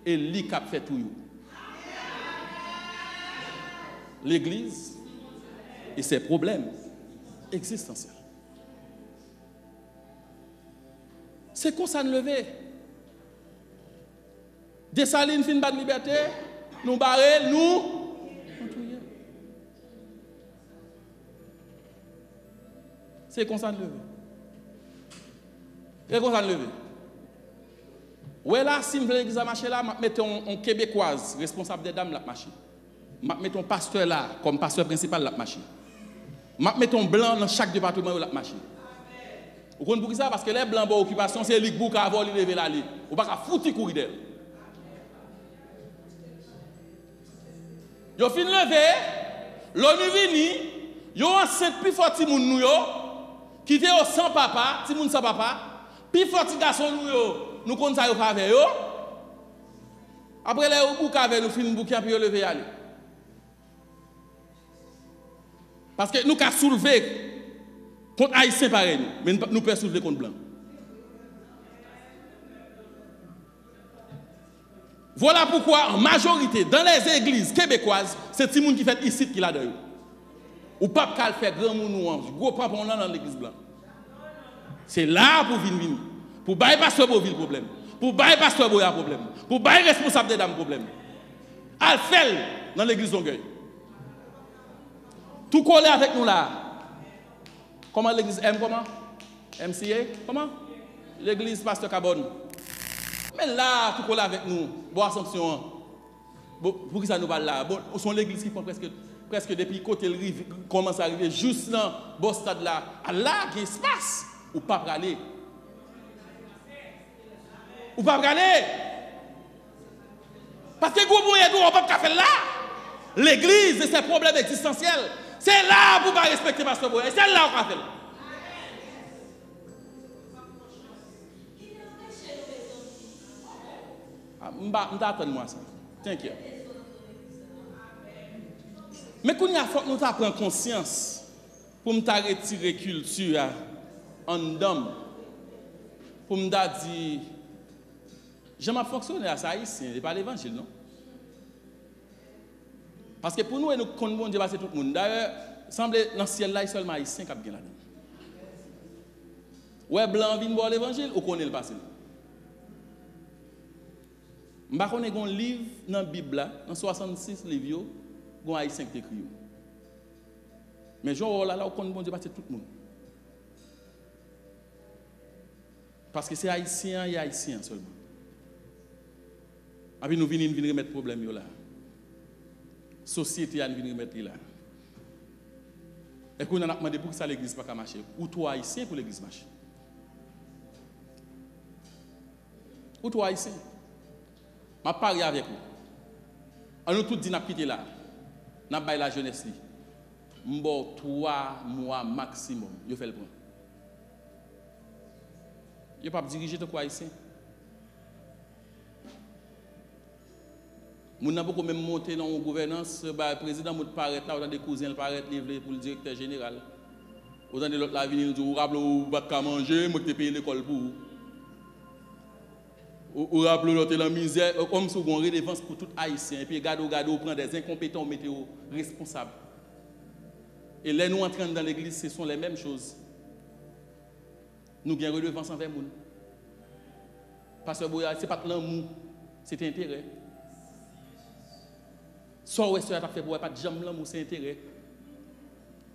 et lui qui a fait tout. L'église et ses problèmes existentiels. C'est comme ça de lever. Dessalines fin de liberté, nous barrer, nous. C'est comme ça de lever. C'est comme ça de lever. Ouais là, si je veux l'église à marcher là, je mets un Québécoise responsable des dames la marcher. Je mets un pasteur là, comme pasteur principal la marcher. Je mets un blanc dans chaque département la marcher. Vous comprenez pour ça? Parce que les blancs pour occupation, c'est les qui a volé lever là. Ou pas qu'à foutre courir d'elle. Yo fin levé, l'ONU vini, yo enceinte plus fort ti moun nou yo, qui te yo sans papa, ti moun sans papa, plus fort ti garçon nou yo, nous kon sa yo ka avec yo. Après les ou bouka avec nous fin bouki puis yo levé aller. Parce que nous ka soulever contre haïtien pareil, mais nous peut soulever contre blanc. Voilà pourquoi, en majorité, dans les églises québécoises, c'est les gens qui fait ici qui l'a dedans. Ou pas qu'à faire grand monde ou gros papa on dans l'église blanche. C'est là pour venir. Pour bailler pasteur pour vivre problème. Pour bailler pasteur pour y avoir problème. Pour bailler responsable des dames problème. Al fait dans l'église Longueuil. Tout collé avec nous là. Comment l'église M comment? MCA comment? L'église pasteur Cabonne. Mais là, tout collé avec nous, boire sanction. Pour qui ça nous parle là? Bon, sont l'église qui prend presque depuis côté le rive, commence à arriver juste dans le stade là. Là, il y a espace. Ou pas aller. Ou pas aller. Parce que le groupe on ne peut pas faire là. L'église et ses problèmes existentiels. C'est là pour ne pas respecter Pasteur Boye. C'est là qu'on va faire. M'attends-moi ça. T'inquiète. Mais quand il faut que nous prenions conscience pour nous retirer culture en dame, pour nous dire, j'aime fonctionner à ça ici, ce n'est pas l'évangile, non? Parce que pour nous, nous connaissons Dieu, c'est tout le monde. D'ailleurs, il semble dans le ciel là, il y a seulement haïtien qui a bien là-dedans. Ouais, blanc vient voir l'évangile, ou connaît le passé? Je ne sais pas un livre dans la Bible, dans 66 livres, il y a haïtien qui écrit. Mais genre là, on connaît Dieu, c'est tout le monde. Parce que c'est haïtien et haïtien seulement. Et puis nous venons remettre problème là. Société a venir remettre là. Et qu'on a demandé pour que ça l'église pas marcher. Ou toi haïtien pour l'église marcher. Ou toi haïtien. Je parle avec vous. On nous tous dit n'a quitté là. N'a pas la jeunesse li. M'bo 3 mois maximum, yo fait le point. Yo pas diriger de quoi haïtien. Moun n'a pas même monter dans une gouvernance, le président moun paraît là, autant des cousins le paraît livré pour le directeur général. Autant de l'autre la venir dire ou rappelez ou pas qu'à manger, moi t'ai payé l'école pour. Ou rappelez l'autre la misère comme si on redevance pour tout haïtien et puis gado prend des incompétents météo responsables. Et là nous entrons dans l'église, ce sont les mêmes choses. Nous gagnons redevance envers moun. Parce que c'est pas l'amour, c'est intérêt. Soit ouais ça fait pour pas de jambe l'amour c'est intérêt.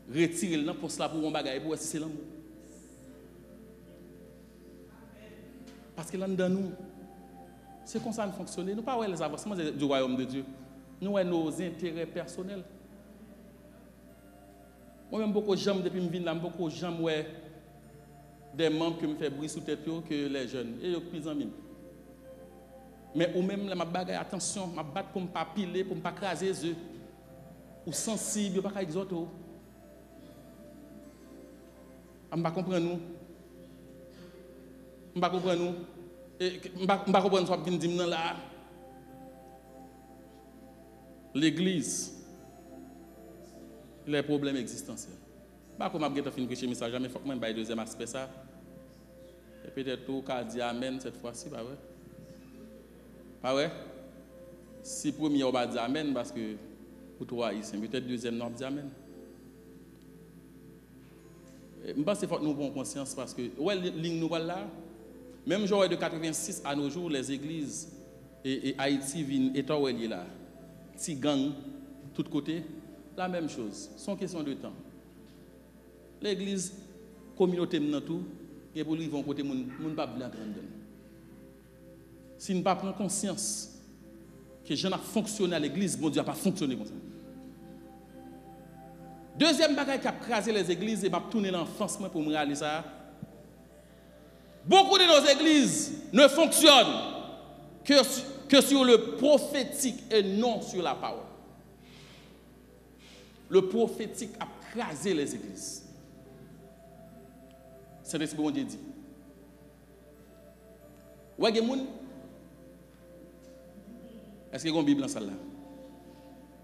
Retirer le pour cela pour un bagage pour si c'est l'amour. Parce que là dedans nous c'est comme ça nous fonctionne. Nous pas les avancements du royaume de Dieu. Nous avons nos intérêts personnels. Moi même beaucoup de gens depuis me venir là beaucoup de gens ouais des membres qui me fait bruit sous tête que les jeunes et yo plus en mime. Mais ou même, ma bagaille, attention, ma battre pour ne pas piler, pour ne pas craser les œufs. Ou sensible, pas exoter. Je ne comprends pas nous. Je ne comprends pas nous. Je ne comprends pas ce que dit là. L'église, les problèmes existentiels. Je ne sais pas si je vais finir le message, mais il faut que je me deuxième aspect ça. Et peut-être tout le monde dit amen cette fois-ci, pas vrai? Pas vrai? Si premier on va dire amen parce que pour toi ici, peut-être deuxième on va dire amen. Je pense qu'il faut que nous prenions conscience parce que ouais ligne nous là, même genre de 86 à nos jours les églises et Haïti viennent étant où elle est là. Petit gang tout côté, la même chose, c'est une question de temps. L'église communauté maintenant tout et pour lui vont côté moun pas blanc grande. Si nous ne prenons pas conscience que je n'ai pas fonctionné à l'église, bon Dieu n'a pas fonctionné comme ça. Deuxième bagage qui a crasé les églises et m'a tourné l'enfance pour me réaliser ça. Beaucoup de nos églises ne fonctionnent que sur le prophétique et non sur la parole. Le prophétique a crasé les églises. C'est ce que bon Dieu dit. Ouais, est-ce qu'il y a une Bible dans celle-là?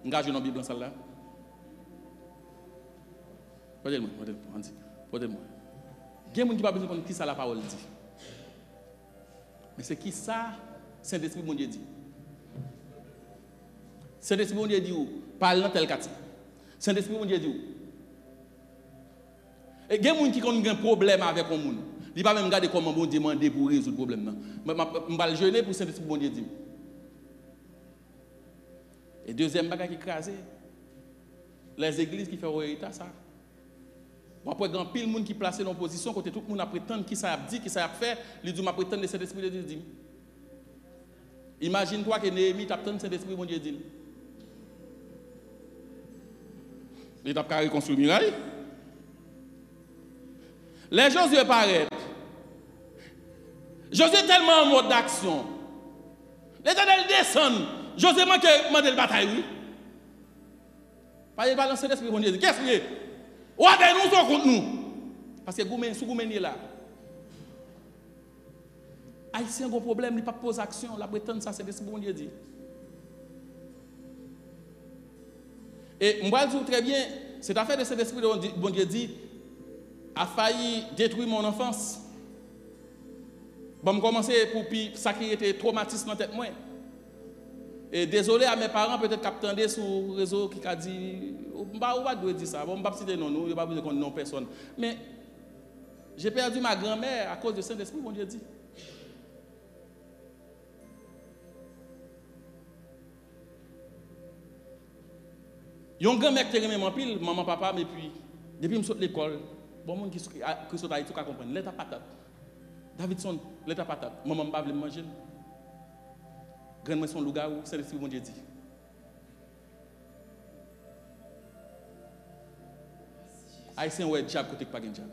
Engagez une Bible dans celle-là. Portez-moi. Il y a des gens qui ne savent pas qui ça la parole dit. Mais c'est qui ça, Saint-Esprit, mon Dieu dit. Saint-Esprit, mon Dieu dit où? Parle dans tel cas. Saint-Esprit, mon Dieu dit où? Et il y a des gens qui ont un problème avec un monde. Il ne va pas même regarder comment bon Dieu demande pour résoudre le problème. Je vais le jeûner pour Saint-Esprit, mon Dieu dit. Et deuxième bagage qui crase, les églises qui font héritage ça. Après grand pile monde qui placé dans position côté tout le monde a prétendre qui ça a dit, qui ça a fait, il dit m'a prétendre cet esprit de Dieu dit. Imagine-toi que Néhémie t'a prétendre cet esprit mon Dieu dit. Il t'a pas reconstruire muraille. Les Josué paraissent. Josué tellement en mode d'action. L'Éternel descend. Josué manque de bataille, oui. Pas de balancer l'esprit, mon Dieu. Qu'est-ce que c'est? Ou avec nous, ou contre nous. Parce que sous Goumen est là. Haïtien a un problème, il ne pas poser action. La prétendre ça, c'est l'esprit, mon Dieu dit. Et je vais dire très bien, cette affaire de cet esprit, mon Dieu dit, a failli détruire mon enfance. Bon, je commencer pour ça qui était traumatisme dans la tête. Et désolé à mes parents, peut-être qu'attendez sur le réseau qui a dit, on ne va pas dire ça, on ne va pas citer non, nous, on ne va pas dire non personne. Mais j'ai perdu ma grand-mère à cause de Saint-Esprit, mon Dieu dit. Il y a un grand-mère qui aimé mon pile, maman, papa, mais puis, depuis que je sors de l'école, bon monde qui sont à Haïti, qui comprendre, l'état patate. Davidson, l'état patate, maman ne va pas manger. Grand son loup-garou, c'est l'esprit bon Dieu dit. Haïtien ouais diable côté pas diable.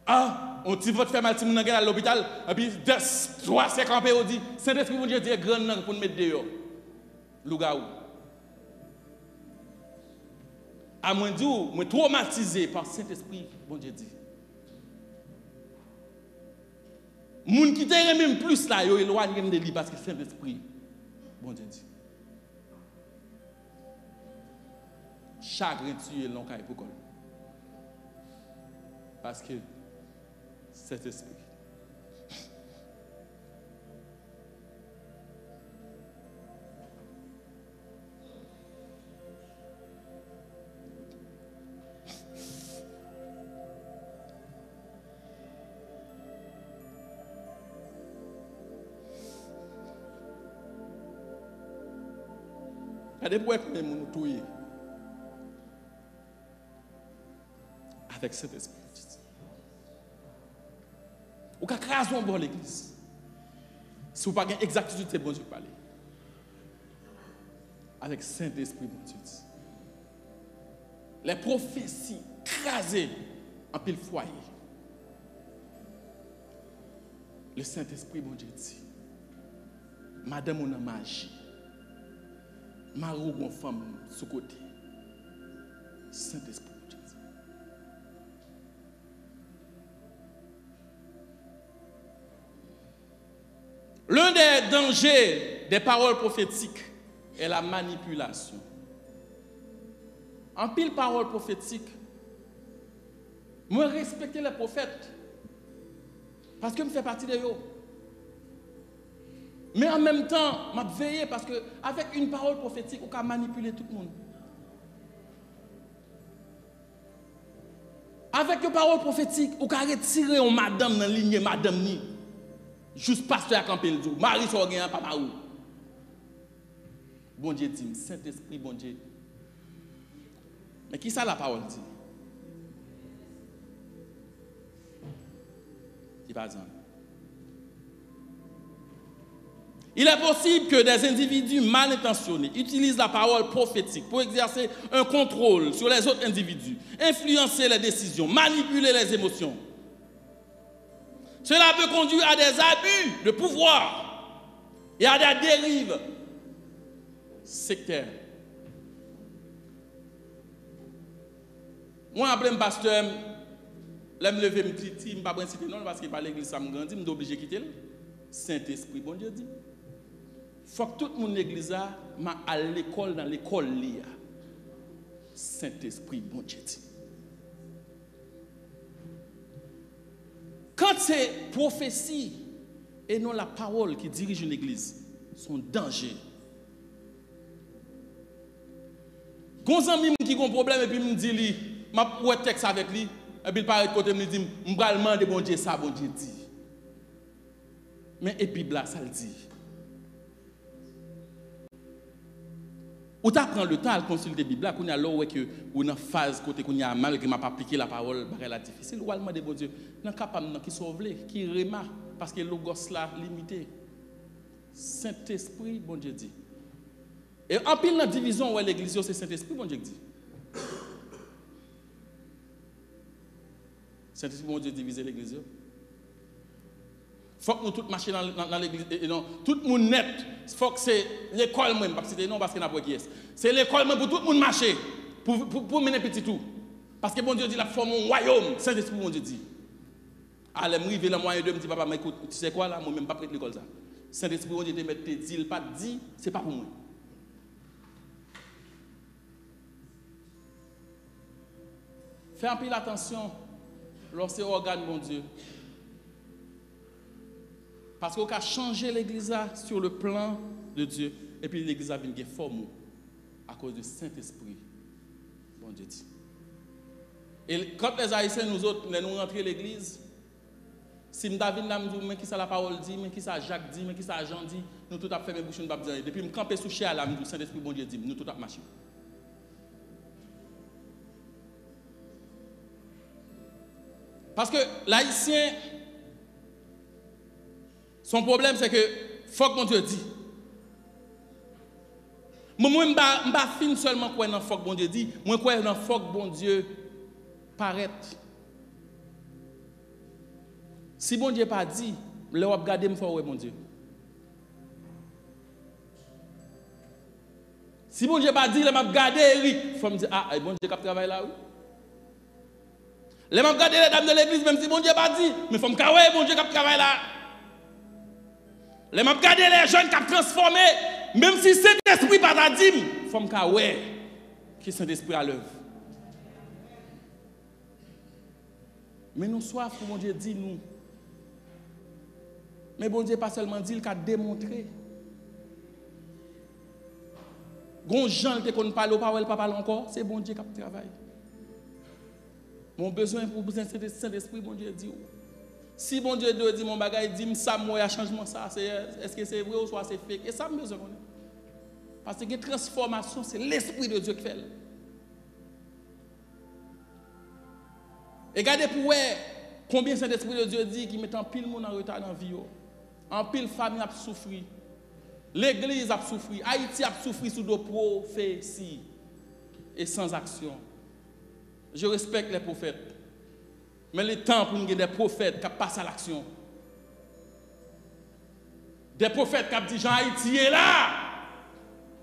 Ah, on dit votre fait mal si mon à l'hôpital et puis 3 5 campé on dit Saint-Esprit mon Dieu dit grand nan pour nous mettre dehors. Loup-garou. À moins dit moi traumatisé par Saint-Esprit bon Dieu dit. Moun qui te même plus là yo éloigné de lui parce que Saint-Esprit bon Dieu dit. Chagrin tuer l'on kay pour parce que cet esprit regardez pourquoi nous touyer avec cet esprit. Ou qu'à craser bon l'église. Si vous n'avez pas exactitude, c'est bon Dieu parler. Avec Saint-Esprit, bon Dieu. Les prophéties crasées en pile foyer. Le Saint-Esprit, bon Dieu dit. Madame, on a magie. Marou, une femme, sous côté. Saint-Esprit. L'un des dangers des paroles prophétiques est la manipulation. En pile paroles prophétiques, moi respecter les prophètes parce que je fais partie de eux. Mais en même temps, je veille parce que avec une parole prophétique, on peut manipuler tout le monde. Avec une parole prophétique, on peut retirer une madame dans la ligne madame ni. Juste pasteur à camper le jour. Marie soit gagnant pas marou. Bon Dieu dit, Saint-Esprit, bon Dieu. Mais qui ça la parole dit? Il va dire. Il est possible que des individus mal intentionnés utilisent la parole prophétique pour exercer un contrôle sur les autres individus, influencer les décisions, manipuler les émotions. Cela peut conduire à des abus de pouvoir et à des dérives sectaires. Moi, après un pasteur, je me lever, je me dis, je ne pas citer non parce que par l'église, ça me grandit, je suis obligé de quitter. Saint-Esprit, bon Dieu dit. Il faut que tout le monde dans l'église à l'école, dans l'école. Saint-Esprit, bon Dieu dit. Quand c'est prophétie et non la parole qui dirige une église, c'est un danger. Quand un ami qui a un problème et puis me dit, je vais un texte avec lui, et puis il parle de côté, me dit, je vais demander bon Dieu ça, bon Dieu dit. Mais et puis là, ça le dit. Ou tu prends le temps à consulter la Bible, qu'on a là où que ou dans phase côté qu'on a mal que m'a pas appliqué la parole, c'est la difficile ou demander bon Dieu, non capable qui sauve qui rema parce que le gosse là limité. Saint-Esprit, bon Dieu dit. Et en pile dans division où l'église c'est Saint-Esprit, bon Dieu dit. Saint-Esprit, bon Dieu diviser l'église. Il faut que nous tous marchions dans l'église. Tout le monde net. Il faut que c'est l'école même. Parce que non, parce que n'a pas qui est. C'est l'école même pour tout le monde marcher. Pour mener petit tout. Parce que bon Dieu dit la forme un royaume. Saint-Esprit, bon Dieu dit. Allez, me rive le moyen de me dire, papa, mais écoute, tu sais quoi là, moi même pas prêt l'école ça. Saint-Esprit, bon Dieu te met tes dit, pas dit, c'est pas pour moi. Fais un peu attention lorsque organe, bon Dieu. Parce qu'on a changé l'église sur le plan de Dieu. Et puis l'église a une forme à cause du Saint-Esprit. Bon Dieu dit. Et quand les Haïtiens, nous autres, nous rentrons l'église, si David nous dit, mais qui ça la parole dit, mais qui ça Jacques dit, mais qui ça Jean dit, nous tout à fait mes bouches, nous pas dire. Depuis me camper sous chien là, nous Saint-Esprit, bon Dieu dit, nous tout à marcher. Parce que l'Haïtien, Son problème, c'est que faut que mon Dieu dit. Moi, je ne suis pas fin seulement quoi dans faut que mon Dieu dit, moi, quoi dans faut que mon Dieu paraît. Si bon Dieu pas dit, le va regarder me faut mon Dieu. Si bon Dieu pas dit, le m'a regarder Eric, faut me dire ah, bon Dieu qui travaille là oui. Le m'a regarder les dames de l'église même si bon Dieu pas dit, mais faut me ouais bon Dieu qui travaille là. Le m'a regarder les jeunes qui transformé, même si cet esprit pas ta dit, faut me ouais qui sont esprit à l'œuvre. Mais nous soif pour mon Dieu dit nous. Mais bon Dieu pas seulement dit, il a démontré. Gon gens qui ne parle pas, elle pas parle encore, c'est bon Dieu qui travaille. Mon besoin pour besoin de Saint-Esprit, bon Dieu dit. Si bon Dieu dit mon bagage, dit ça moi a changement ça, est-ce que c'est vrai ou soit c'est fake? Et ça me besoin. Parce que la transformation, c'est l'esprit de Dieu qui fait. Et regardez pour combien Saint-Esprit de Dieu dit qu'il met en pile monde en retard dans la vie. En pile famille a souffert. L'église a souffert. Haïti a souffert sous dos prophéties et sans action. Je respecte les prophètes. Mais le temps pour nous des prophètes qui passent à l'action. Des prophètes qui disent Jean Haïti est là.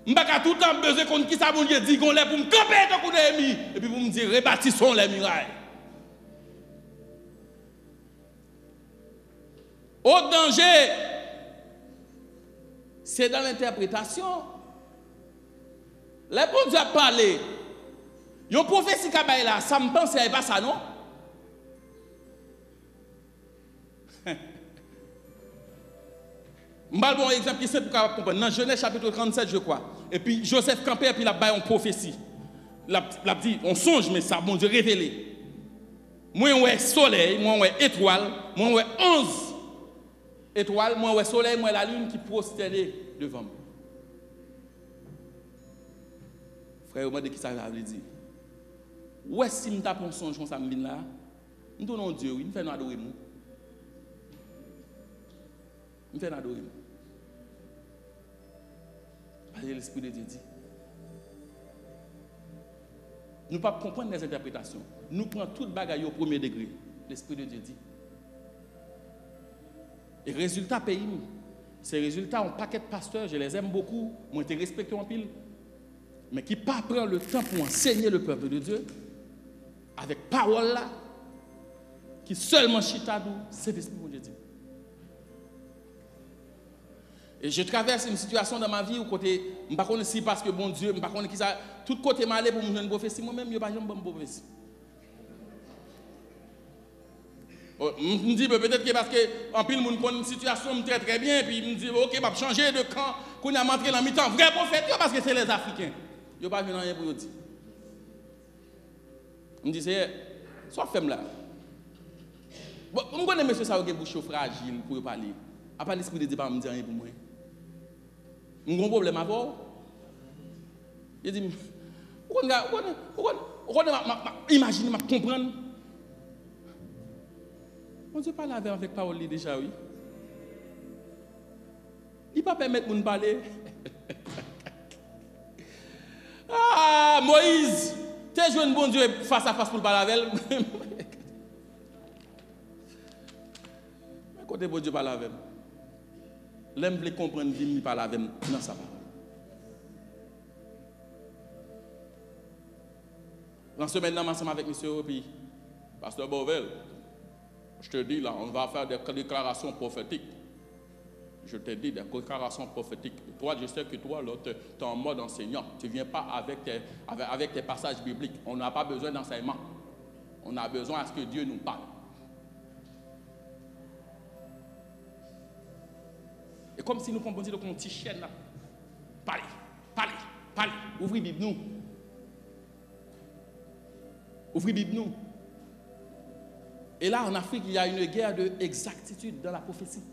Je n'ai pas tout le temps besoin qu'on qui ça bon Dieu dit qu'on est pour me camper dans coup d'ennemi et puis pour me dire rebâtissons les murailles. Au danger, c'est dans l'interprétation. Les bons Dieu a parlé. Il y a une prophétie qui a là, ça me pense, c'est pas ça, non? Je vais vous donner un exemple qui est simple pour comprendre. Dans Genèse chapitre 37, je crois. Et puis Joseph campé, et puis il a une prophétie. Il a dit, on songe, mais ça, bon Dieu révélé. Moi, ouais soleil, moi, ouais étoile, moi, ouais 11 étoiles, moi, ouais soleil, moi, la lune qui prosternait devant moi. Frère, moi, de qui ça veut dire? Ouais, si je tape un songe comme ça, je viens là, je donne Dieu, il me fait adorer moi. Il me fait adorer moi. Parce que l'Esprit de Dieu dit. Nous ne pouvons pas comprendre les interprétations. Nous prenons tout bagaille au premier degré. L'Esprit de Dieu dit. Et résultat, pays, ces résultats, un paquet de pasteurs, je les aime beaucoup, moi, je les respecte en pile, mais qui ne pas prendre le temps pour enseigner le peuple de Dieu, avec parole là, qui seulement chita d'où, c'est l'Esprit de Dieu. Et je traverse une situation dans ma vie où côté, je ne sais pas si parce que bon Dieu, je ne sais pas qui ça, tout côté m'aller pour me donner une prophétie, moi-même, je ne sais pas si je une prophétie. Je me dis peut-être que parce que en pile monde connaît une situation très très bien puis me dit OK, va changer de camp, qu'on a montré dans mi-temps vrai prophète parce que c'est les Africains. Yo pas venir rien pour dire. Me dit c'est soit femme là. Bon, on connaît monsieur ça qui bouche fragile pour parler. À part l'esprit de Dieu pas me dire rien pour moi. Un gros problème avec. Il dit imagine m'a comprendre. On ne peut pas laver avec parole déjà, oui. Il ne peut pas permettre de nous parler. Ah, Moïse, tu es joué un bon Dieu face à face pour parler avec elle. Mais côté bon Dieu parle avec elle. L'aime veut comprendre vie, il parle avec elle dans sa parole. Dans ce maintenant, ensemble avec M. Puis, Pasteur Beauvel. Je te dis là, on va faire des déclarations prophétiques. Je te dis des déclarations prophétiques. Toi, je sais que toi, tu es en mode enseignant. Tu ne viens pas avec tes passages bibliques. On n'a pas besoin d'enseignement. On a besoin à ce que Dieu nous parle. Et comme si nous composions comme un petit chien là. Parlez. Ouvrez la Bible nous. Ouvrez la Bible nous. Et là, en Afrique, il y a une guerre d'exactitude dans la prophétie.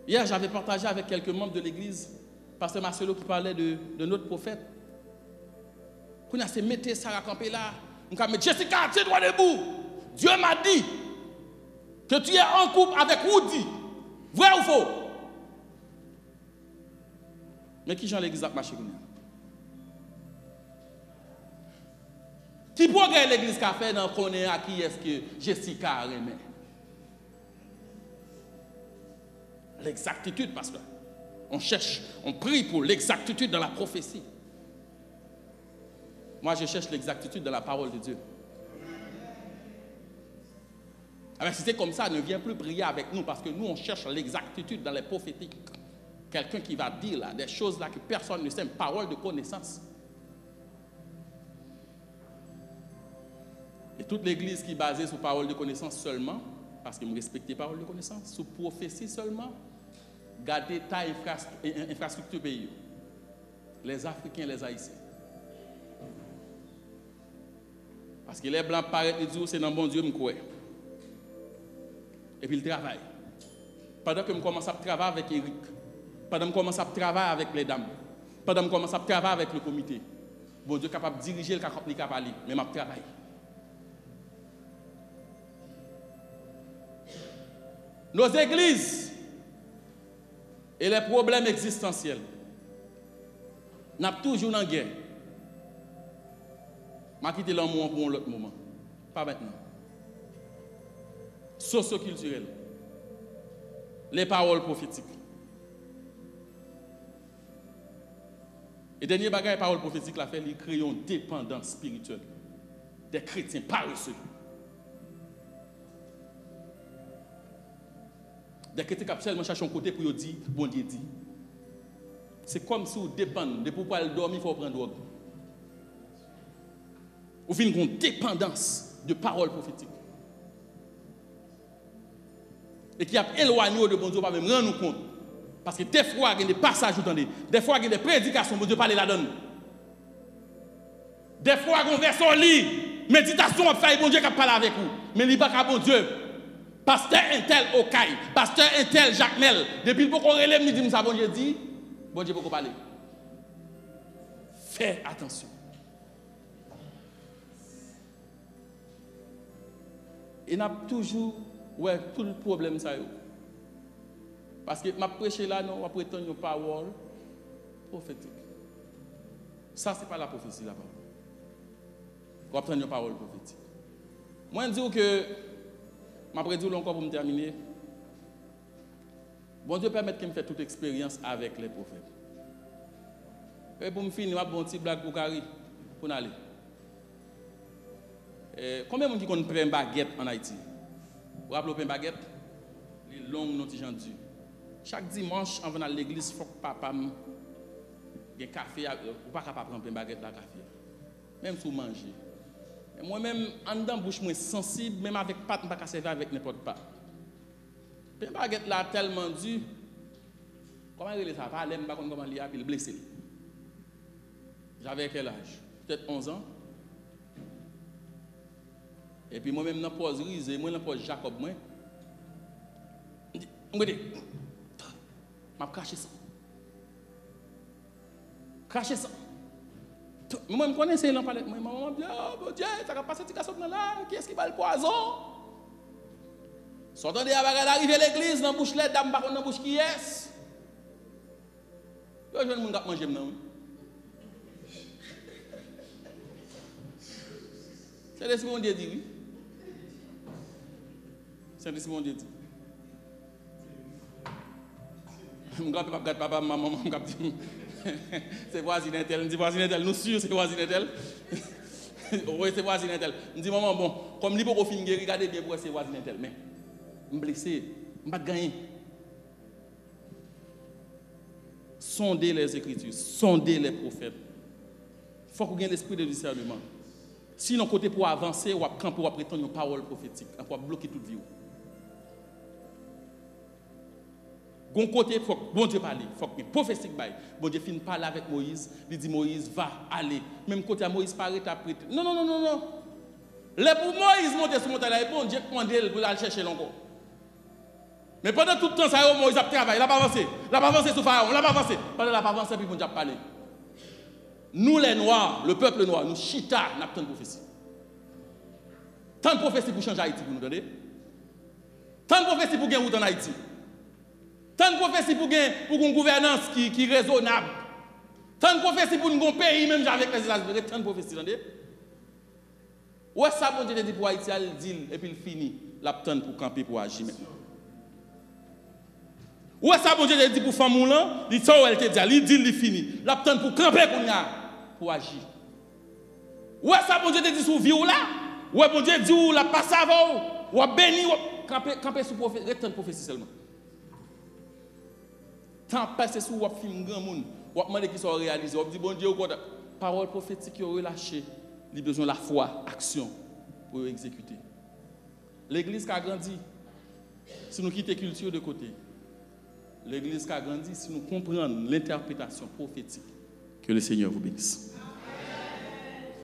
Hier, j'avais partagé avec quelques membres de l'église, Pasteur Marcelo qui parlait de notre prophète. Quand on a se mettre Sarah campé là, on a dit Jessica, tiens-toi debout. Dieu m'a dit. Que tu es en couple avec Woody. Vrai ou faux? Mais qui j'en l'église a marché? Qui progrès l'église qu'a fait dans connaît à qui est-ce que Jessica a remis? L'exactitude, parce que on cherche, on prie pour l'exactitude dans la prophétie. Moi, je cherche l'exactitude dans la parole de Dieu. Alors, si c'est comme ça, ne viens plus prier avec nous, parce que nous, on cherche l'exactitude dans les prophétiques. Quelqu'un qui va dire là, des choses là que personne ne sait, une parole de connaissance. Et toute l'église qui est basée sur parole de connaissance seulement, parce que vous respectez parole de connaissance, sur prophétie seulement, gardez ta infrastructure pays. Les Africains, les Haïtiens. Parce que les Blancs paraissent et disent, c'est dans bon Dieu, je crois. Et puis il travaille. Pendant que je commence à travailler avec Eric, pendant que je commence à travailler avec les dames, pendant que je commence à travailler avec le comité, bon Dieu est capable de diriger le capable de aller, mais je travaille. Nos églises et les problèmes existentiels n'a toujours en guerre. Je vais quitter l'amour pour un autre moment. Pas maintenant. Socio-culturel. Les paroles prophétiques. Et dernier bagage, les paroles prophétiques, la fait, ils créent une dépendance spirituelle des chrétiens paresseux. Des chrétiens qui seulement cherchent un côté pour dire, bon Dieu dit. C'est comme si vous dépendez de pouvoir dormir, il faut prendre drogue. Vous avez une dépendance de paroles prophétiques. Et qui a éloigné de bon Dieu, pas même rendre compte. Parce que des fois, il y a des passages, des fois, il y a des prédications, bon Dieu parle là-dedans. Des fois, il y a un verset lit, méditation, bon Dieu qui parle avec vous. Mais il n'y a pas bon Dieu. Pasteur Intel Okaï, pasteur Intel Jacques Mel, depuis le qu'on relève, nous dit, bon Dieu dit, bon Dieu peut parler. Fais attention. Et n'a toujours ouais, tout le problème ça. Parce que ma prêcher là, non, on va prétendre une parole prophétique. Ça, ce n'est pas la prophétie là-bas. On va prendre une parole prophétique. Moi, je dis que, je dire encore pour me terminer, bon Dieu permet que je fasse toute expérience avec les prophètes. Et pour me finir, je vais une petite blague pour Carrie, pour aller. Combien de gens qui connaissent une baguette en Haïti? Vous rappelez une baguette? Les longues, non, gens durs. Chaque dimanche, en venant à l'église, il faut que papa ait un café. Vous ne pouvez pas prendre une baguette de café. Même si vous mangez. Moi-même, en dedans, bouche moins sensible, même avec pâte, je ne peux pas servir avec n'importe quoi. Une baguette là tellement dure. Comment il ça? Pas l'aime, je ne sais pas comment il a, puis il est blessé. J'avais quel âge? Peut-être 11 ans. Et puis moi-même, dans la pause risée, moi, dans la pause Jacob, moi, je dis, je craché ça. Craché ça. Moi, je connais ça, moi, maman me dit, oh mon Dieu, ça va passer, là, qui est-ce qui va le poison? Sortant de la bagarre d'arriver à l'église, dans la bouche, dame, dans la bouche qui est. Je vais manger maintenant. C'est ce que mon Dieu dit, oui. C'est ce que mon Dieu dit. Je ne regarde pas papa, maman, c'est voisine tel. Je dis voisine tel, nous sûrs c'est voisine tel. Oui, c'est voisine tel. Je dis maman, bon, comme il faut qu'on finisse, regardez bien pour c'est voisine tel. Mais je suis blessé, je ne vais pas gagner. Sondez les Écritures, sondez les prophètes. Il faut qu'on ait l'esprit de discernement. Sinon, côté pour avancer, on va camper, on va prétendre une parole prophétique, on va bloquer toute vie. Gon côté, il faut que bon Dieu parle, il faut que prophétique bail. Bon Dieu finit parler avec Moïse, il dit Moïse va aller. Même côté à Moïse paraît à prêter. Non, non, non, non, non. Les pour Moïse monter sur montagne, et bon Dieu commandé pour aller chercher encore. Mais pendant tout le temps, ça Moïse a travaillé, il n'a pas avancé. Il n'a pas avancé sur Pharaon, il n'a pas avancé. Pendant qu'il n'a pas avancé, puis bon Dieu a parlé. Nous les Noirs, le peuple noir, nous chita, nous avons tant de prophéties. Tant de prophéties pour changer Haïti, vous nous donnez. Tant de prophéties pour gagner en Haïti. Tant de prophéties pour gagner pour une gouvernance qui est raisonnable. Tant de prophéties pour un pays, même avec les États-Unis. Tant de prophéties, attendez. Ouais, ça, bon Dieu dit pour Haïti, il dit, et puis il finit, l'attend pour camper, pour agir. Ouais, ça, bon Dieu dit pour femme Moulin, il dit ça, elle te dit, il dit, il finit, l'attend pour camper, pour agir. Ouais, ça, bon Dieu dit sur vie ou là. Ouais, bon Dieu dit, ou la passe avant, ou béni, ou camper sur prophétie seulement. Tant passé sur ou film grand monde, ou demander qui sont réalisés, ou dit, bon Dieu, parole prophétique qui relâché. Il a besoin de la foi, action, pour exécuter. L'église qui a grandi, si nous quittons la culture de côté, l'église qui a grandi, si nous comprenons l'interprétation prophétique, que le Seigneur vous bénisse.